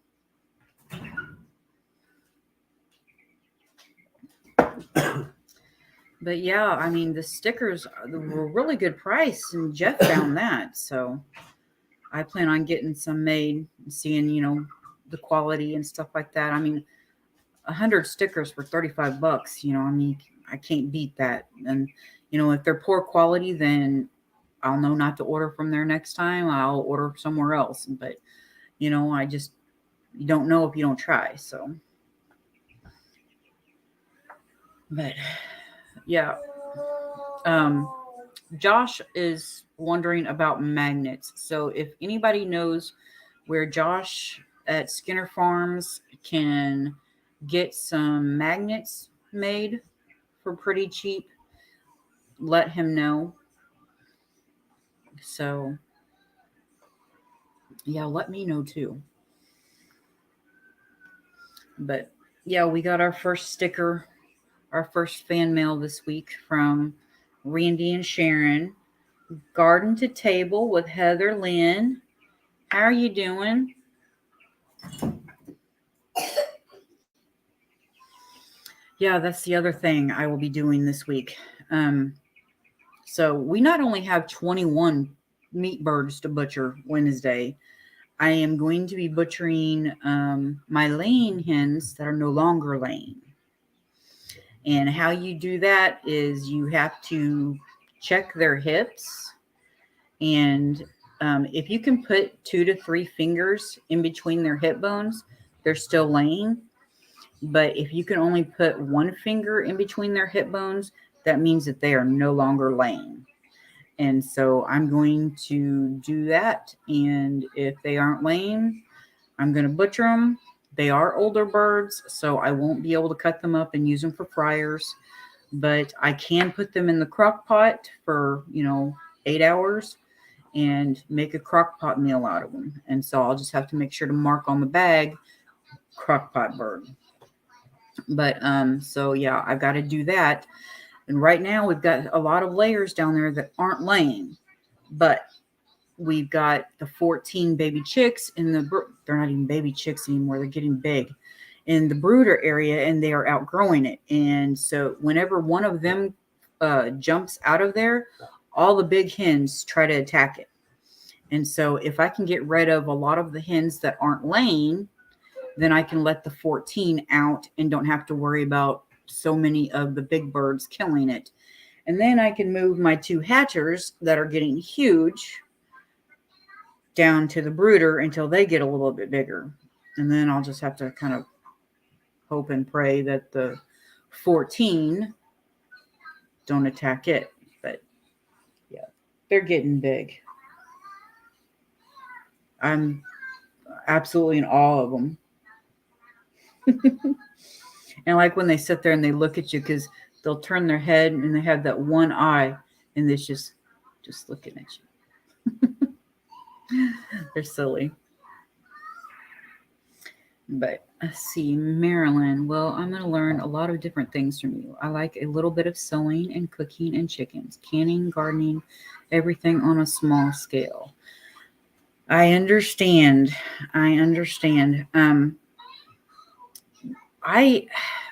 But yeah, I mean, the stickers were really good price, and Jeff found that. So I plan on getting some made and seeing, the quality and stuff like that. I mean, 100 stickers for $35, I mean, I can't beat that. And, if they're poor quality, then I'll know not to order from there next time. I'll order somewhere else. But, you don't know if you don't try. So, but yeah. Josh is wondering about magnets. So if anybody knows where Josh at Skinner Farms can get some magnets made for pretty cheap, let him know. So yeah, let me know too. But yeah, we got our first sticker, our first fan mail this week from Randy and Sharon. Garden to Table with Heather Lynn. How are you doing? Yeah, that's the other thing I will be doing this week. So we not only have 21 meat birds to butcher Wednesday, I am going to be butchering my laying hens that are no longer laying. And how you do that is you have to check their hips. And if you can put 2 to 3 fingers in between their hip bones, they're still laying. But if you can only put 1 finger in between their hip bones, that means that they are no longer laying. And so I'm going to do that. And if they aren't laying, I'm going to butcher them. They are older birds, so I won't be able to cut them up and use them for fryers. But I can put them in the crock pot for, 8 hours and make a crock pot meal out of them. And so I'll just have to make sure to mark on the bag, crock pot bird. But so yeah, I've got to do that. And right now we've got a lot of layers down there that aren't laying, but we've got the 14 baby chicks in they're not even baby chicks anymore. They're getting big in the brooder area and they are outgrowing it. And so whenever one of them jumps out of there, all the big hens try to attack it. And so if I can get rid of a lot of the hens that aren't laying, then I can let the 14 out and don't have to worry about so many of the big birds killing it. And then I can move my 2 hatchers that are getting huge down to the brooder until they get a little bit bigger. And then I'll just have to kind of hope and pray that the 14 don't attack it. But yeah, they're getting big. I'm absolutely in awe of them. And like when they sit there and they look at you, because they'll turn their head and they have that one eye and it's just looking at you. They're silly. But let's see, Marilyn. Well, I'm going to learn a lot of different things from you. I like a little bit of sewing and cooking and chickens, canning, gardening, everything on a small scale. I understand. I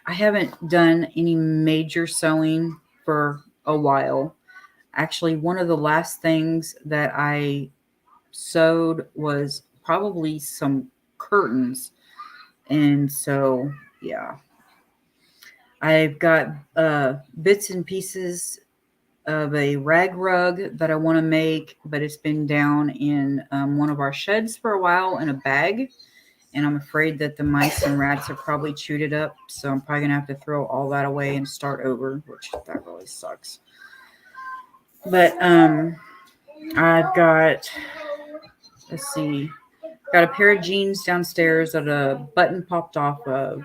haven't done any major sewing for a while. Actually, one of the last things that I sewed was probably some curtains. And so, yeah, I've got bits and pieces of a rag rug that I want to make, but it's been down in one of our sheds for a while in a bag. And I'm afraid that the mice and rats have probably chewed it up. So I'm probably going to have to throw all that away and start over, which that really sucks. But I've got, let's see, got a pair of jeans downstairs that a button popped off of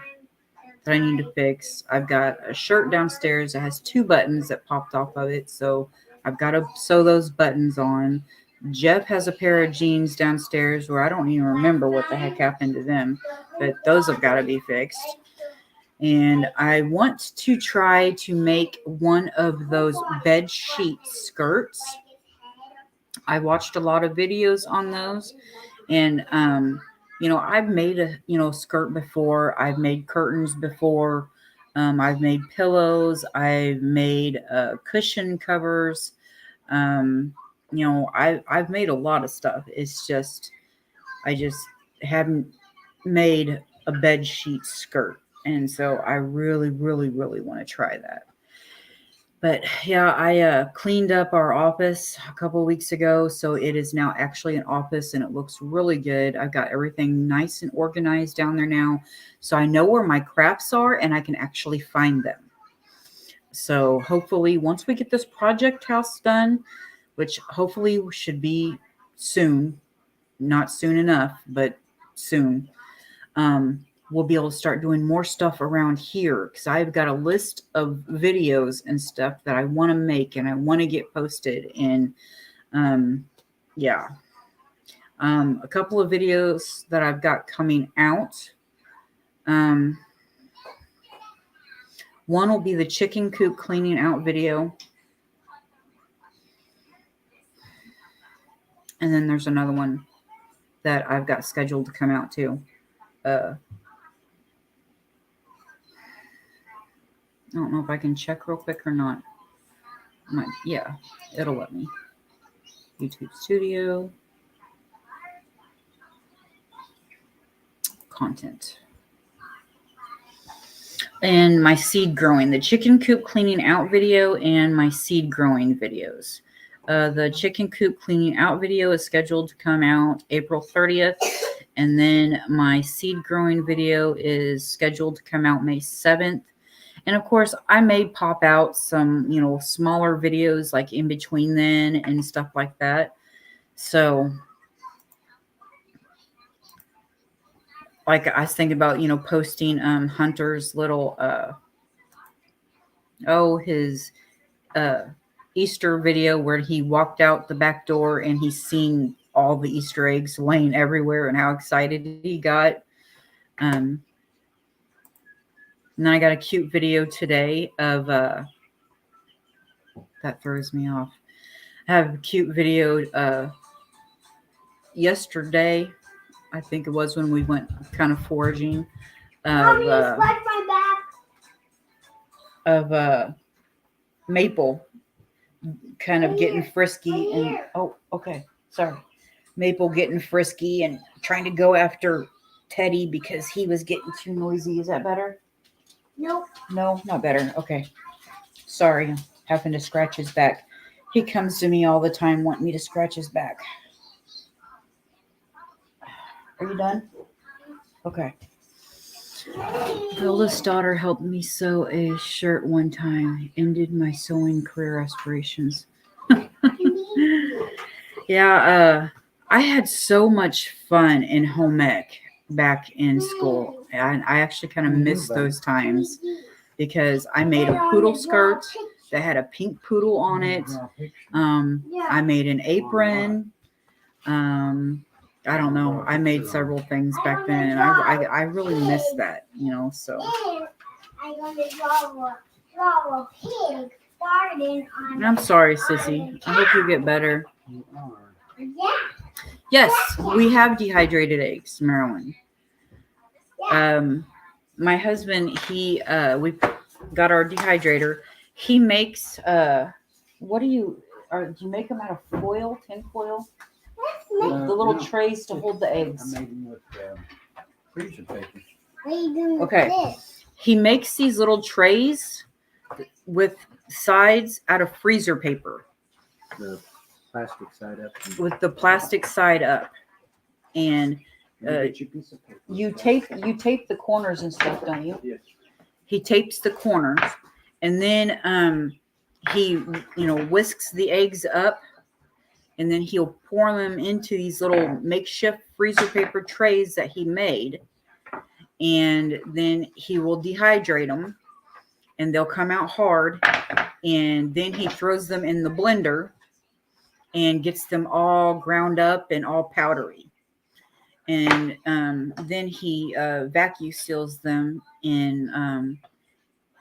that I need to fix. I've got a shirt downstairs that has 2 buttons that popped off of it. So I've got to sew those buttons on. Jeff has a pair of jeans downstairs where I don't even remember what the heck happened to them, but those have got to be fixed. And I want to try to make one of those bed sheet skirts. I watched a lot of videos on those, and I've made a skirt before. I've made curtains before. I've made pillows. I've made cushion covers. I've made a lot of stuff. It's just, I just haven't made a bed sheet skirt. And so I really, really, really want to try that. But yeah, I cleaned up our office a couple of weeks ago. So it is now actually an office and it looks really good. I've got everything nice and organized down there now. So I know where my crafts are and I can actually find them. So hopefully once we get this project house done, which hopefully should be soon, not soon enough, but soon, we'll be able to start doing more stuff around here because I've got a list of videos and stuff that I want to make and I want to get posted. And a couple of videos that I've got coming out. One will be the chicken coop cleaning out video. And then there's another one that I've got scheduled to come out too. I don't know if I can check real quick or not. Yeah, it'll let me. YouTube Studio. Content. and my seed growing, the chicken coop cleaning out video and my seed growing videos. The chicken coop cleaning out video is scheduled to come out April 30th. And then my seed growing video is scheduled to come out May 7th. And of course, I may pop out some, smaller videos like in between then and stuff like that. So, like I was thinking about, posting Hunter's little, his Easter video where he walked out the back door and he's seen all the Easter eggs laying everywhere and how excited he got. And then I got a cute video today of that throws me off. I have a cute video yesterday, I think it was, when we went kind of foraging Mommy, scratch my back. of Maple kind of Right getting here. frisky Right and here. oh, okay, sorry. Maple getting frisky and trying to go after Teddy because he was getting too noisy. Is that better? Nope. No, not better. Okay. Sorry, having to scratch his back. He comes to me all the time wanting me to scratch his back. Are you done? Okay. The oldest daughter helped me sew a shirt one time, ended my sewing career aspirations. Yeah, I had so much fun in home ec back in school. And I actually kind of miss those times because I made a poodle skirt that had a pink poodle on it. I made an apron. I don't know. I made several things back then, and I really miss that, so. And I'm going to draw a pig starting on. I'm sorry, Sissy. I hope you get better. You are. Yeah. Yes, we have dehydrated eggs, Marilyn. My husband, we got our dehydrator. He makes, do you make them out of foil, tin foil? The little trays to hold the eggs. I made them with freezer paper. What are you doing Okay. with this? He makes these little trays with sides out of freezer paper. The plastic side up. With the plastic side up. And Get you a piece of paper. you tape the corners and stuff, don't you? Yes. He tapes the corners, and then he whisks the eggs up, and then he'll pour them into these little makeshift freezer paper trays that he made, and then he will dehydrate them, and they'll come out hard, and then he throws them in the blender and gets them all ground up and all powdery. And then he vacuum seals them in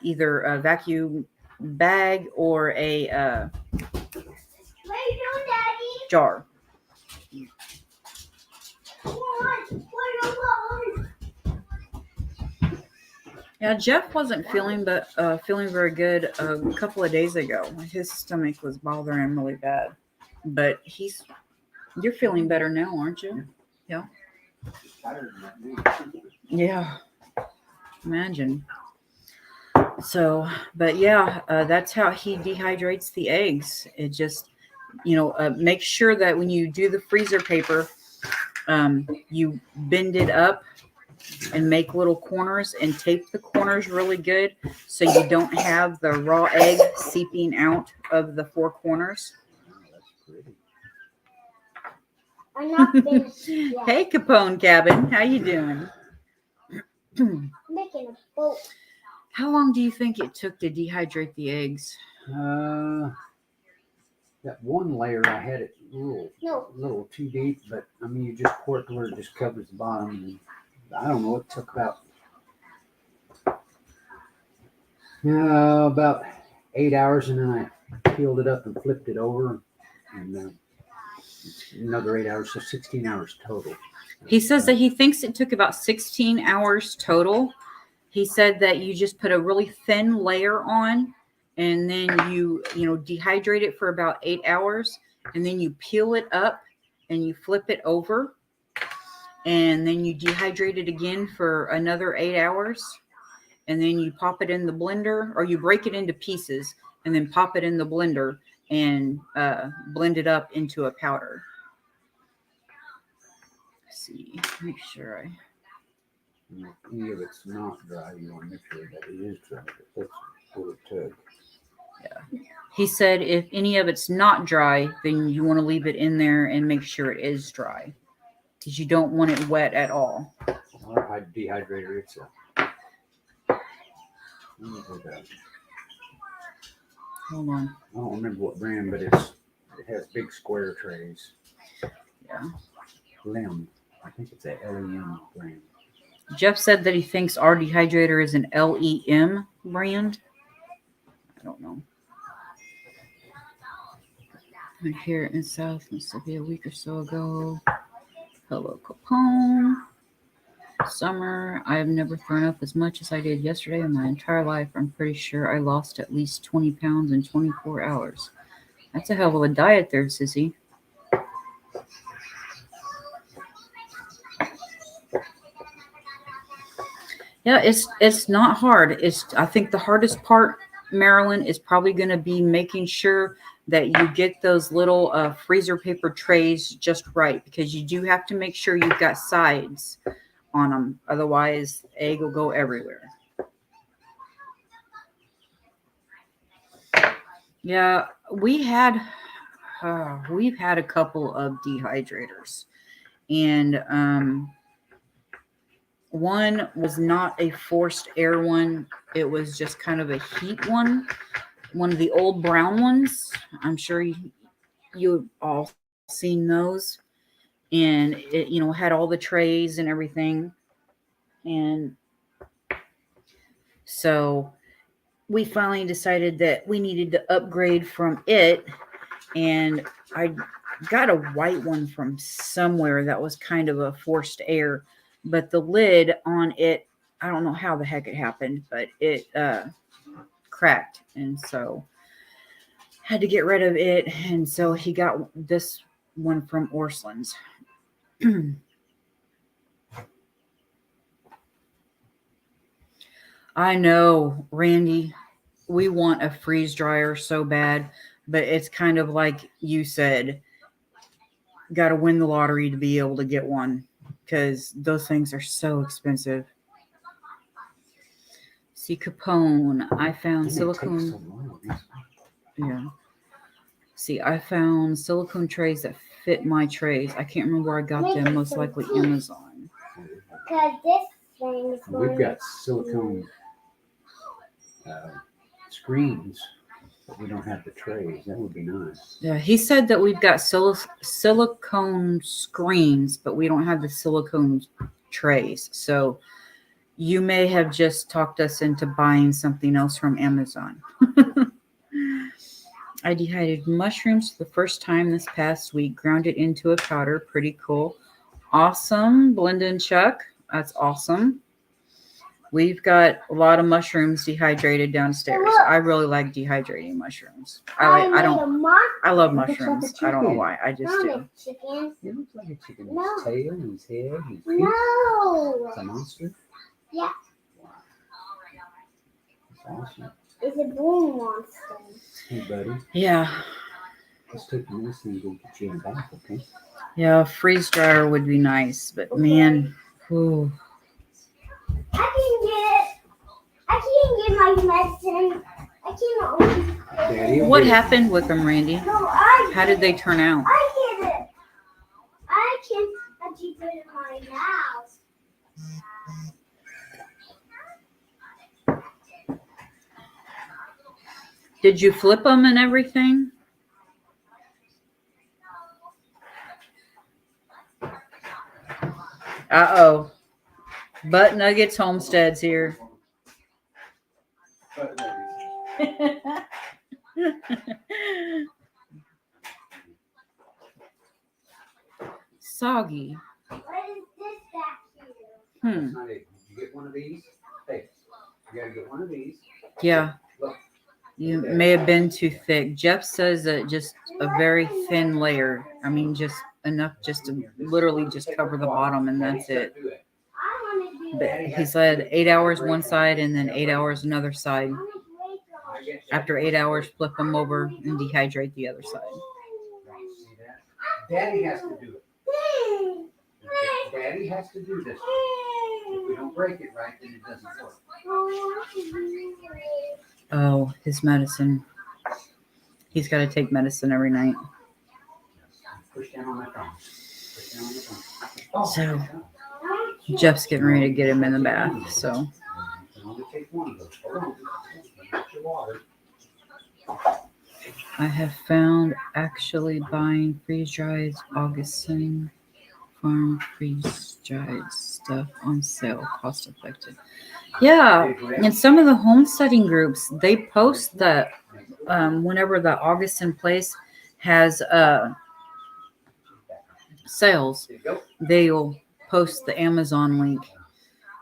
either a vacuum bag or a What are you doing, Daddy? jar. Yeah, Jeff wasn't feeling very good a couple of days ago. His stomach was bothering him really bad. But you're feeling better now, aren't you? Yeah. Yeah. Imagine. So, but yeah, that's how he dehydrates the eggs. It just, make sure that when you do the freezer paper, you bend it up and make little corners and tape the corners really good so you don't have the raw egg seeping out of the four corners. I'm not finished yet. Hey, Capone Cabin, how you doing? I'm making a boat. How long do you think it took to dehydrate the eggs? That one layer I had it a little too deep, but I mean you just pour it to where it just covers the bottom. And I don't know, it took about 8 hours, and then I peeled it up and flipped it over, and another 8 hours, so 16 hours total. He says that he thinks it took about 16 hours total. He said that you just put a really thin layer on, and then you dehydrate it for about 8 hours, and then you peel it up and you flip it over, and then you dehydrate it again for another 8 hours, and then you pop it in the blender, or you break it into pieces and then pop it in the blender and blend it up into a powder. Let's see, make sure I. And if any of it's not dry, you want to make sure that it is dry. That's what it took. He said if any of it's not dry, then you want to leave it in there and make sure it is dry, because you don't want it wet at all. Our dehydrator, it's Hold on. I don't remember what brand, but it has big square trays. Yeah. Lim. I think it's a LEM brand. Jeff said that he thinks our dehydrator is an LEM brand. I don't know. I'm here in South Mississippi a week or so ago. Hello, Capone. Summer. I have never thrown up as much as I did yesterday in my entire life. I'm pretty sure I lost at least 20 pounds in 24 hours. That's a hell of a diet there, sissy. Yeah, it's not hard. I think the hardest part, Marilyn, is probably going to be making sure that you get those little freezer paper trays just right, because you do have to make sure you've got sides on them. Otherwise, egg will go everywhere. Yeah, we've had a couple of dehydrators, and one was not a forced air one. It was just kind of a heat one of the old brown ones. I'm sure you all seen those, and it had all the trays and everything. And so we finally decided that we needed to upgrade from it, and I got a white one from somewhere that was kind of a forced air, but the lid on it, I don't know how the heck it happened, but it cracked, and so had to get rid of it. And so he got this one from Orslins. I know, Randy, we want a freeze dryer so bad, but it's kind of like you said, got to win the lottery to be able to get one, because those things are so expensive. See, Capone, I found silicone. Yeah. See, I found silicone trays that fit my trays. I can't remember where I got them. Most likely Amazon. Because this thing is We've got silicone screens, but we don't have the trays. That would be nice. Yeah, he said that we've got silicone screens, but we don't have the silicone trays. So you may have just talked us into buying something else from Amazon. I dehydrated mushrooms for the first time this past week. Ground it into a powder. Pretty cool. Awesome, Belinda and Chuck. That's awesome. We've got a lot of mushrooms dehydrated downstairs. I really like dehydrating mushrooms. I love mushrooms. I don't know why. I just do. Chicken. It looks like a chicken. No. His tail and his head. And his feet. No. It's a monster. Yeah. Wow. That's awesome. It's a blue monster. Hey, buddy. Yeah. Let's take the medicine and go get you in back, okay? Yeah, a freeze dryer would be nice, but man, whew. I can get my medicine. I can't. Daddy, What happened with them, Randy? No, How did they turn out? I get it. I can actually put it in my house. Did you flip them and everything? Uh-oh. Butt Nuggets Homestead's here. Soggy. What is this back here? Did you get one of these? Hey, you gotta get one of these. Yeah. Look. You may have been too thick. Jeff says that just a very thin layer. I mean, just enough just to literally just cover the bottom, and that's it. I want to do But he said 8 hours one side and then 8 hours another side. After 8 hours, flip them over and dehydrate the other side. Daddy has to do it. Daddy has to do this. If we don't break it right, then it doesn't work. Oh, his medicine. He's got to take medicine every night. Push down on that phone. Push down on the phone. So Jeff's getting ready to get him in the bath. So You can only take one of those. Hold on. Get your water. I have found actually buying freeze-dried Augustin farm freeze-dried stuff on sale, cost effective. Yeah, and some of the homesteading groups, they post that whenever the Augustin place has sales, There you go. they'll post the Amazon link.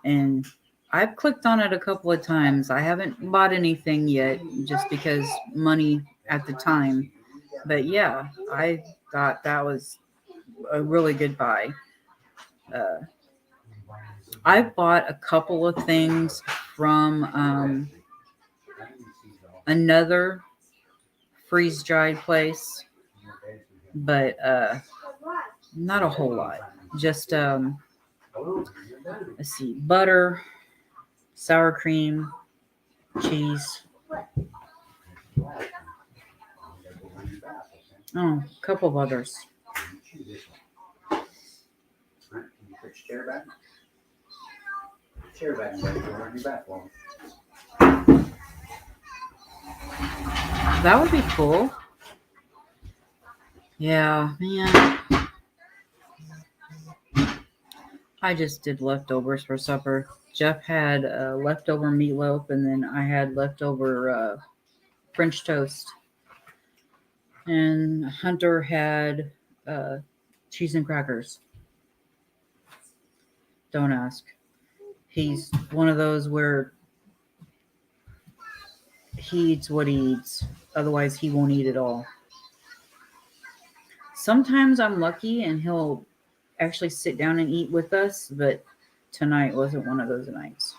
And I've clicked on it a couple of times. I haven't bought anything yet just because money at the time. But yeah, I thought that was a really good buy. I bought a couple of things from another freeze-dried place, but not a whole lot. Just let's see, butter, sour cream, cheese. Oh, a couple of others. Right, can you put your chair back? Chair back, baby. We're on your back wall. That would be cool. Yeah, man. I just did leftovers for supper. Jeff had leftover meatloaf, and then I had leftover French toast. And Hunter had cheese and crackers. Don't ask. He's one of those where he eats what he eats. Otherwise, he won't eat it all. Sometimes I'm lucky and he'll actually sit down and eat with us, but tonight wasn't one of those nights.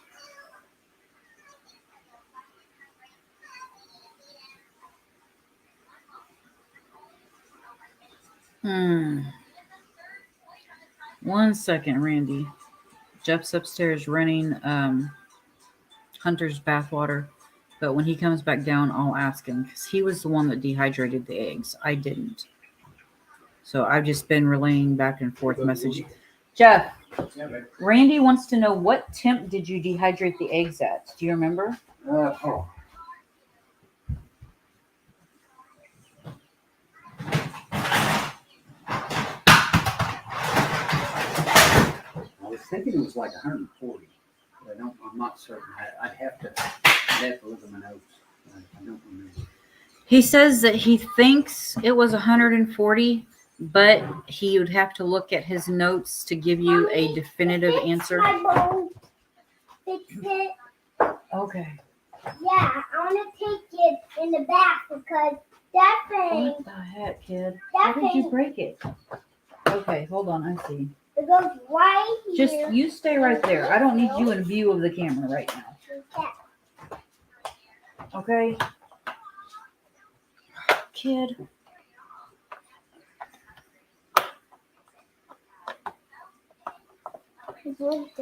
One second, Randy. Jeff's upstairs running Hunter's bathwater, but when he comes back down, I'll ask him because he was the one that dehydrated the eggs. I didn't. So I've just been relaying back and forth message. Jeff, Randy wants to know, what temp did you dehydrate the eggs at? Do you remember? I was thinking it was like 140, but I'm not certain. I'd have to look at my notes. I don't remember. He says that he thinks it was 140, but he would have to look at his notes to give you a definitive answer. Fix it. Okay. Yeah, I want to take it in the back because that thing, What the heck, kid? How did you break it? Okay, hold on. I see. it goes right here. Just you stay right there. I don't need you in view of the camera right now. Okay? Kid.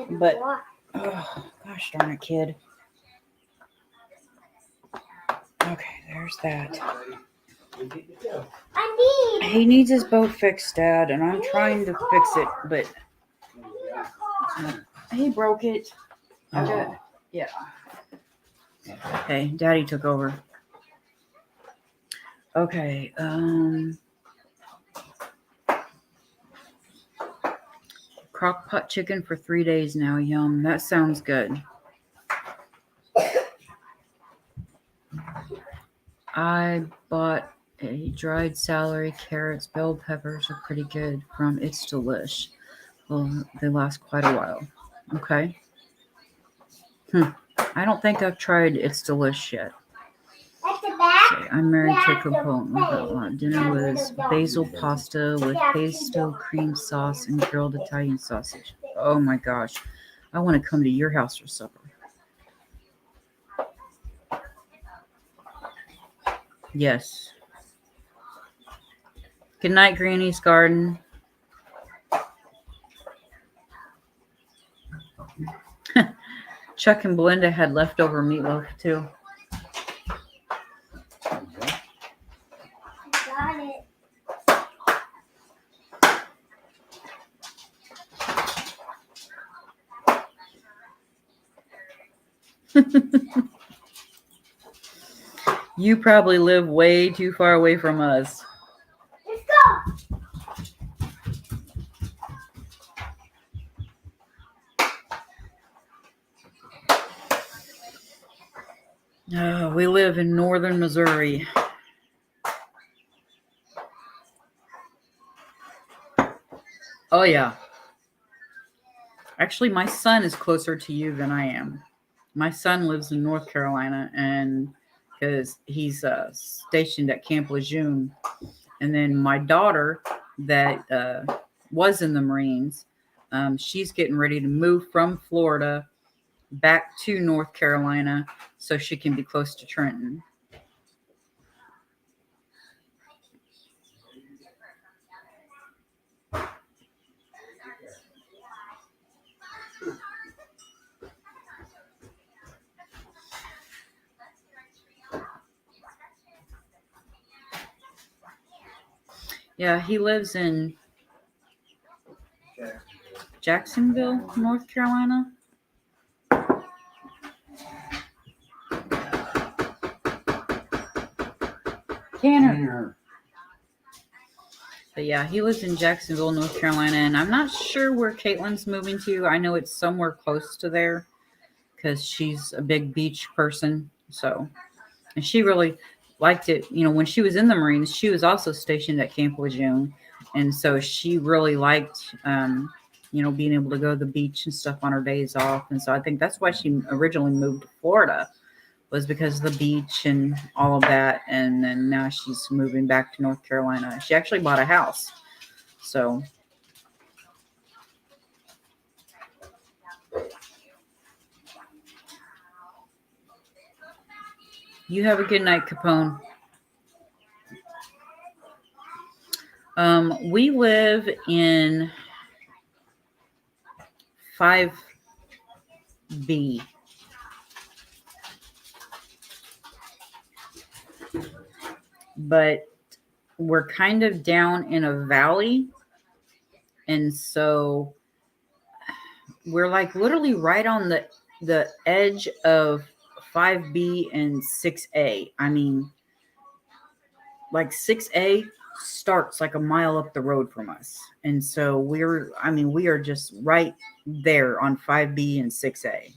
But- Oh, gosh darn it, kid. Okay, there's that. I need. He needs his boat fixed, Dad, and I'm trying to fix it, but he broke it. Okay. Yeah. Okay, Daddy took over. Okay, crock pot chicken for 3 days now. Yum. That sounds good. I bought a dried celery, carrots, bell peppers are pretty good from It's Delish. Well, they last quite a while. Okay. I don't think I've tried It's Delish yet. At the back. Okay, I'm married to a component. Dinner was basil pasta with pesto cream sauce and grilled Italian sausage. Oh my gosh. I want to come to your house for supper. Yes. Good night, Granny's Garden. Chuck and Belinda had leftover meatloaf too. Got it. You probably live way too far away from us. Let's go. We live in northern Missouri. Oh, yeah. Actually, my son is closer to you than I am. My son lives in North Carolina, and because he's stationed at Camp Lejeune. And then my daughter that was in the Marines, she's getting ready to move from Florida back to North Carolina so she can be close to Trenton. Yeah, he lives in Jacksonville, North Carolina. Tanner. But yeah, he lives in Jacksonville, North Carolina, and I'm not sure where Caitlin's moving to. I know it's somewhere close to there because she's a big beach person. So, and she really liked it. You know, when she was in the Marines, she was also stationed at Camp Lejeune, and so she really liked, you know, being able to go to the beach and stuff on her days off. And so I think that's why she originally moved to Florida, was because of the beach and all of that. And then now she's moving back to North Carolina. She actually bought a house. So you have a good night, Capone. We live in 5B. But we're kind of down in a valley. And so we're like literally right on the edge of 5B and 6A. I mean, like 6A starts like a mile up the road from us. And so we are just right there on 5B and 6A.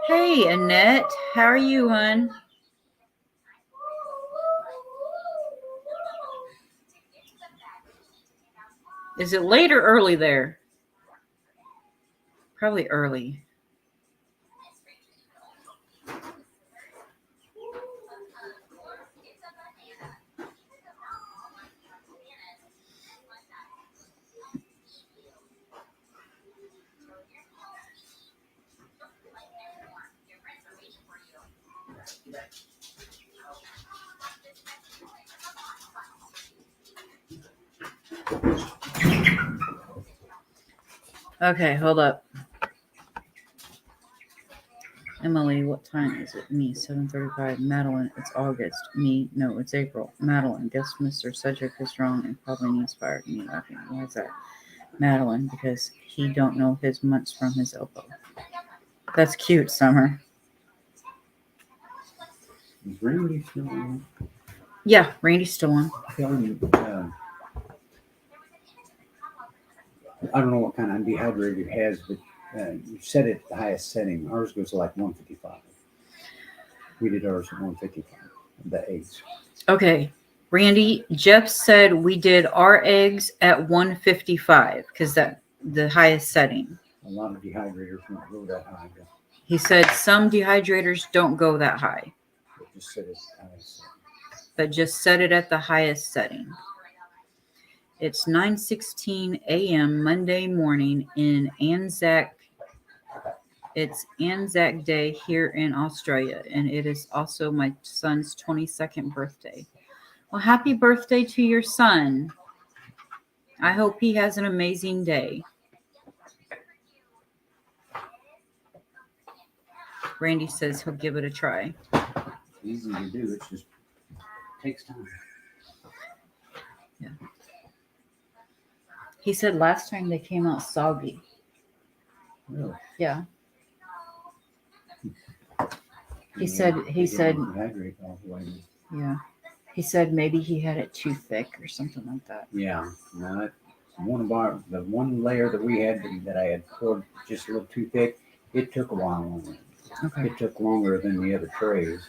Hey, Annette, how are you, hon? Is it late or early there? Probably early. Okay, hold up. Emily, what time is it? Me, 7:35. Madeline, it's August. Me, no, it's April. Madeline, guess Mr. Cedric is wrong and probably needs fired. Me laughing. Why is that? Madeline, because he don't know his months from his elbow. That's cute, Summer. Is Randy still on? Yeah, Randy's still on. I don't know what kind of dehydrator it has, but you set it at the highest setting. Ours goes to like 155. We did ours at 155, the eggs. Okay, Randy, Jeff said we did our eggs at 155 because that the highest setting. A lot of dehydrators don't go that high. But He said some dehydrators don't go that high, just set it at the highest setting. but just set it at the highest setting. It's 9:16 a.m. Monday morning in Anzac. It's Anzac Day here in Australia, and it is also my son's 22nd birthday. Well, happy birthday to your son. I hope he has an amazing day. Randy says he'll give it a try. Easy to do. It just takes time. He said last time they came out soggy. Really. Yeah. He said, Dehydrate all the way. yeah. He said maybe he had it too thick or something like that. Yeah. No, the one layer that we had that I had poured just a little too thick, it took a while longer. Okay. It took longer than the other trays.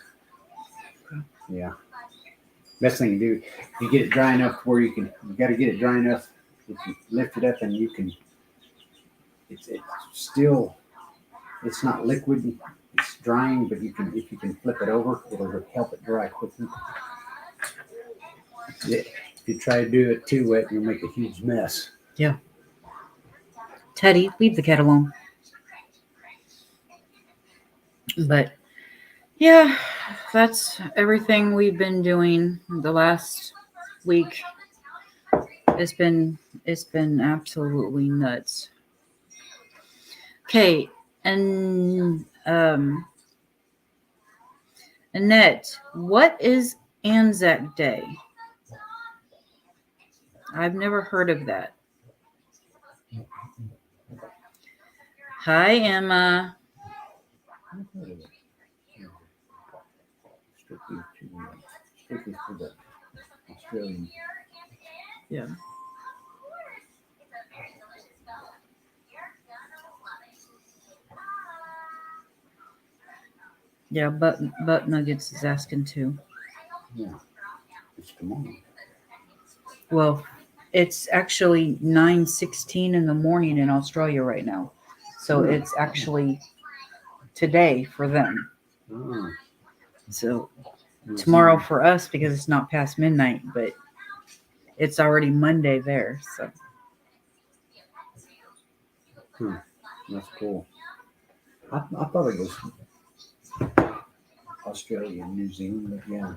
Okay. Yeah. Best thing to do, you get it dry enough where you got to get it dry enough. If you lift it up and you can, it's still, it's not liquid. It's drying, but if you can flip it over, it'll help it dry quickly. Yeah. If you try to do it too wet, you'll make a huge mess. Yeah. Teddy, leave the cat alone. But yeah, that's everything we've been doing the last week. It's been absolutely nuts. Okay, and Annette, what is Anzac Day? I've never heard of that. Hi, Emma. Strictly for the Australian. Yeah. Yeah, Butt Nuggets is asking too. Yeah. It's tomorrow. Well, it's actually 9:16 in the morning in Australia right now. So it's actually today for them. Oh. So tomorrow for us because it's not past midnight, but it's already Monday there. So That's cool. I thought it was Australia and New Zealand, but yeah,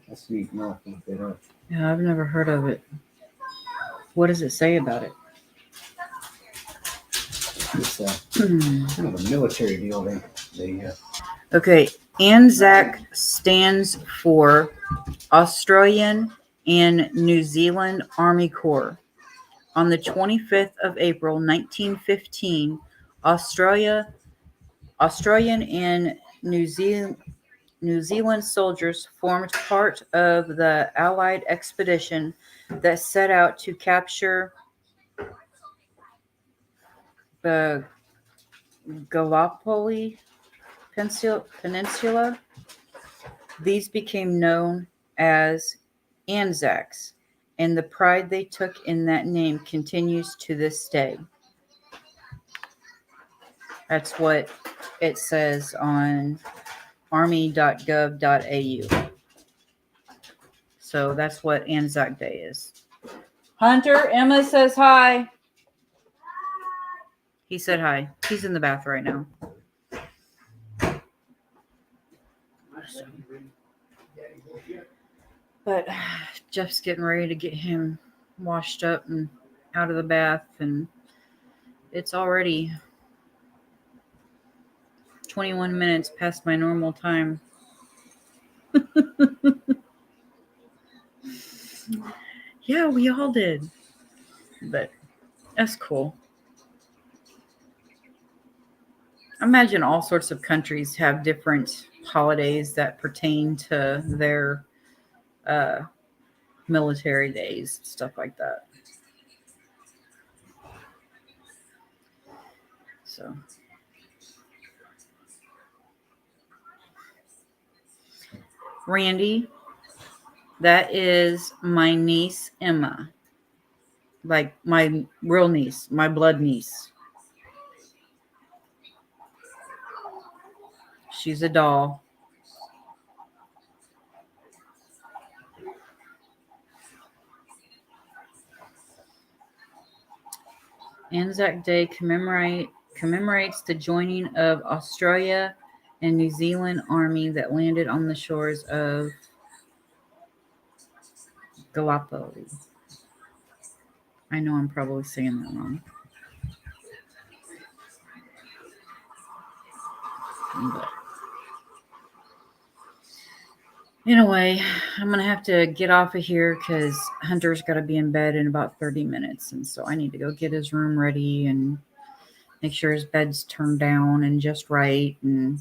that's neat. No, I looked it up. yeah, I've never heard of it. What does it say about it? It's kind of a military deal. They Okay, ANZAC stands for Australian and New Zealand Army Corps. On the 25th of April, 1915, Australian and New Zealand soldiers formed part of the Allied expedition that set out to capture the Gallipoli Peninsula. These became known as Anzacs, and the pride they took in that name continues to this day. That's what it says on army.gov.au. So that's what Anzac Day is. Hunter, Emma says hi. He said hi. He's in the bath right now. But Jeff's getting ready to get him washed up and out of the bath, and it's already 21 minutes past my normal time. Yeah, we all did. But that's cool. I imagine all sorts of countries have different holidays that pertain to their military days, stuff like that. So, Randy, that is my niece, Emma. Like my real niece, my blood niece. She's a doll. Anzac Day commemorates the joining of Australia and New Zealand Army that landed on the shores of Galapagos. I know I'm probably saying that wrong. But anyway, I'm going to have to get off of here because Hunter's got to be in bed in about 30 minutes. And so I need to go get his room ready and make sure his bed's turned down and just right and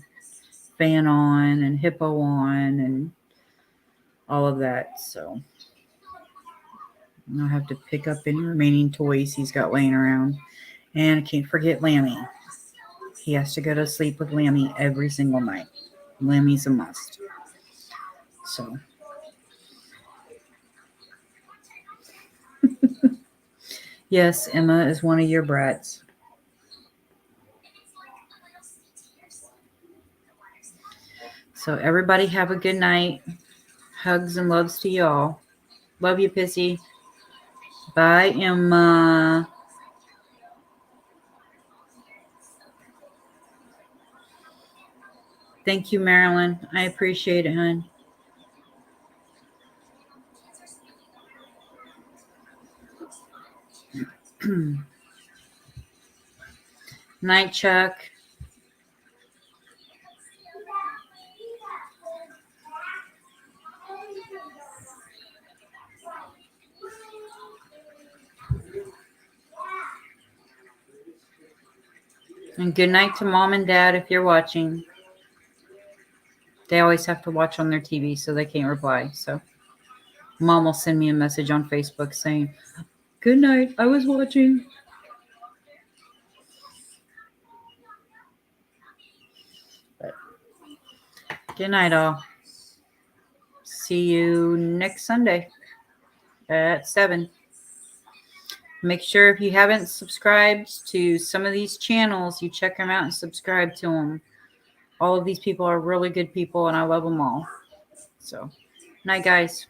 fan on and hippo on and all of that. So I'll have to pick up any remaining toys he's got laying around. And I can't forget Lammy. He has to go to sleep with Lammy every single night. Lammy's a must. So yes, Emma is one of your brats. So everybody have a good night. Hugs and loves to y'all. Love you, Pissy. Bye, Emma. Thank you, Marilyn. I appreciate it, hon. Night, Chuck. And good night to Mom and Dad if you're watching. They always have to watch on their TV, so they can't reply. So Mom will send me a message on Facebook saying, good night, I was watching. But good night, all. See you next Sunday at 7. Make sure if you haven't subscribed to some of these channels, you check them out and subscribe to them. All of these people are really good people, and I love them all. So, night, guys.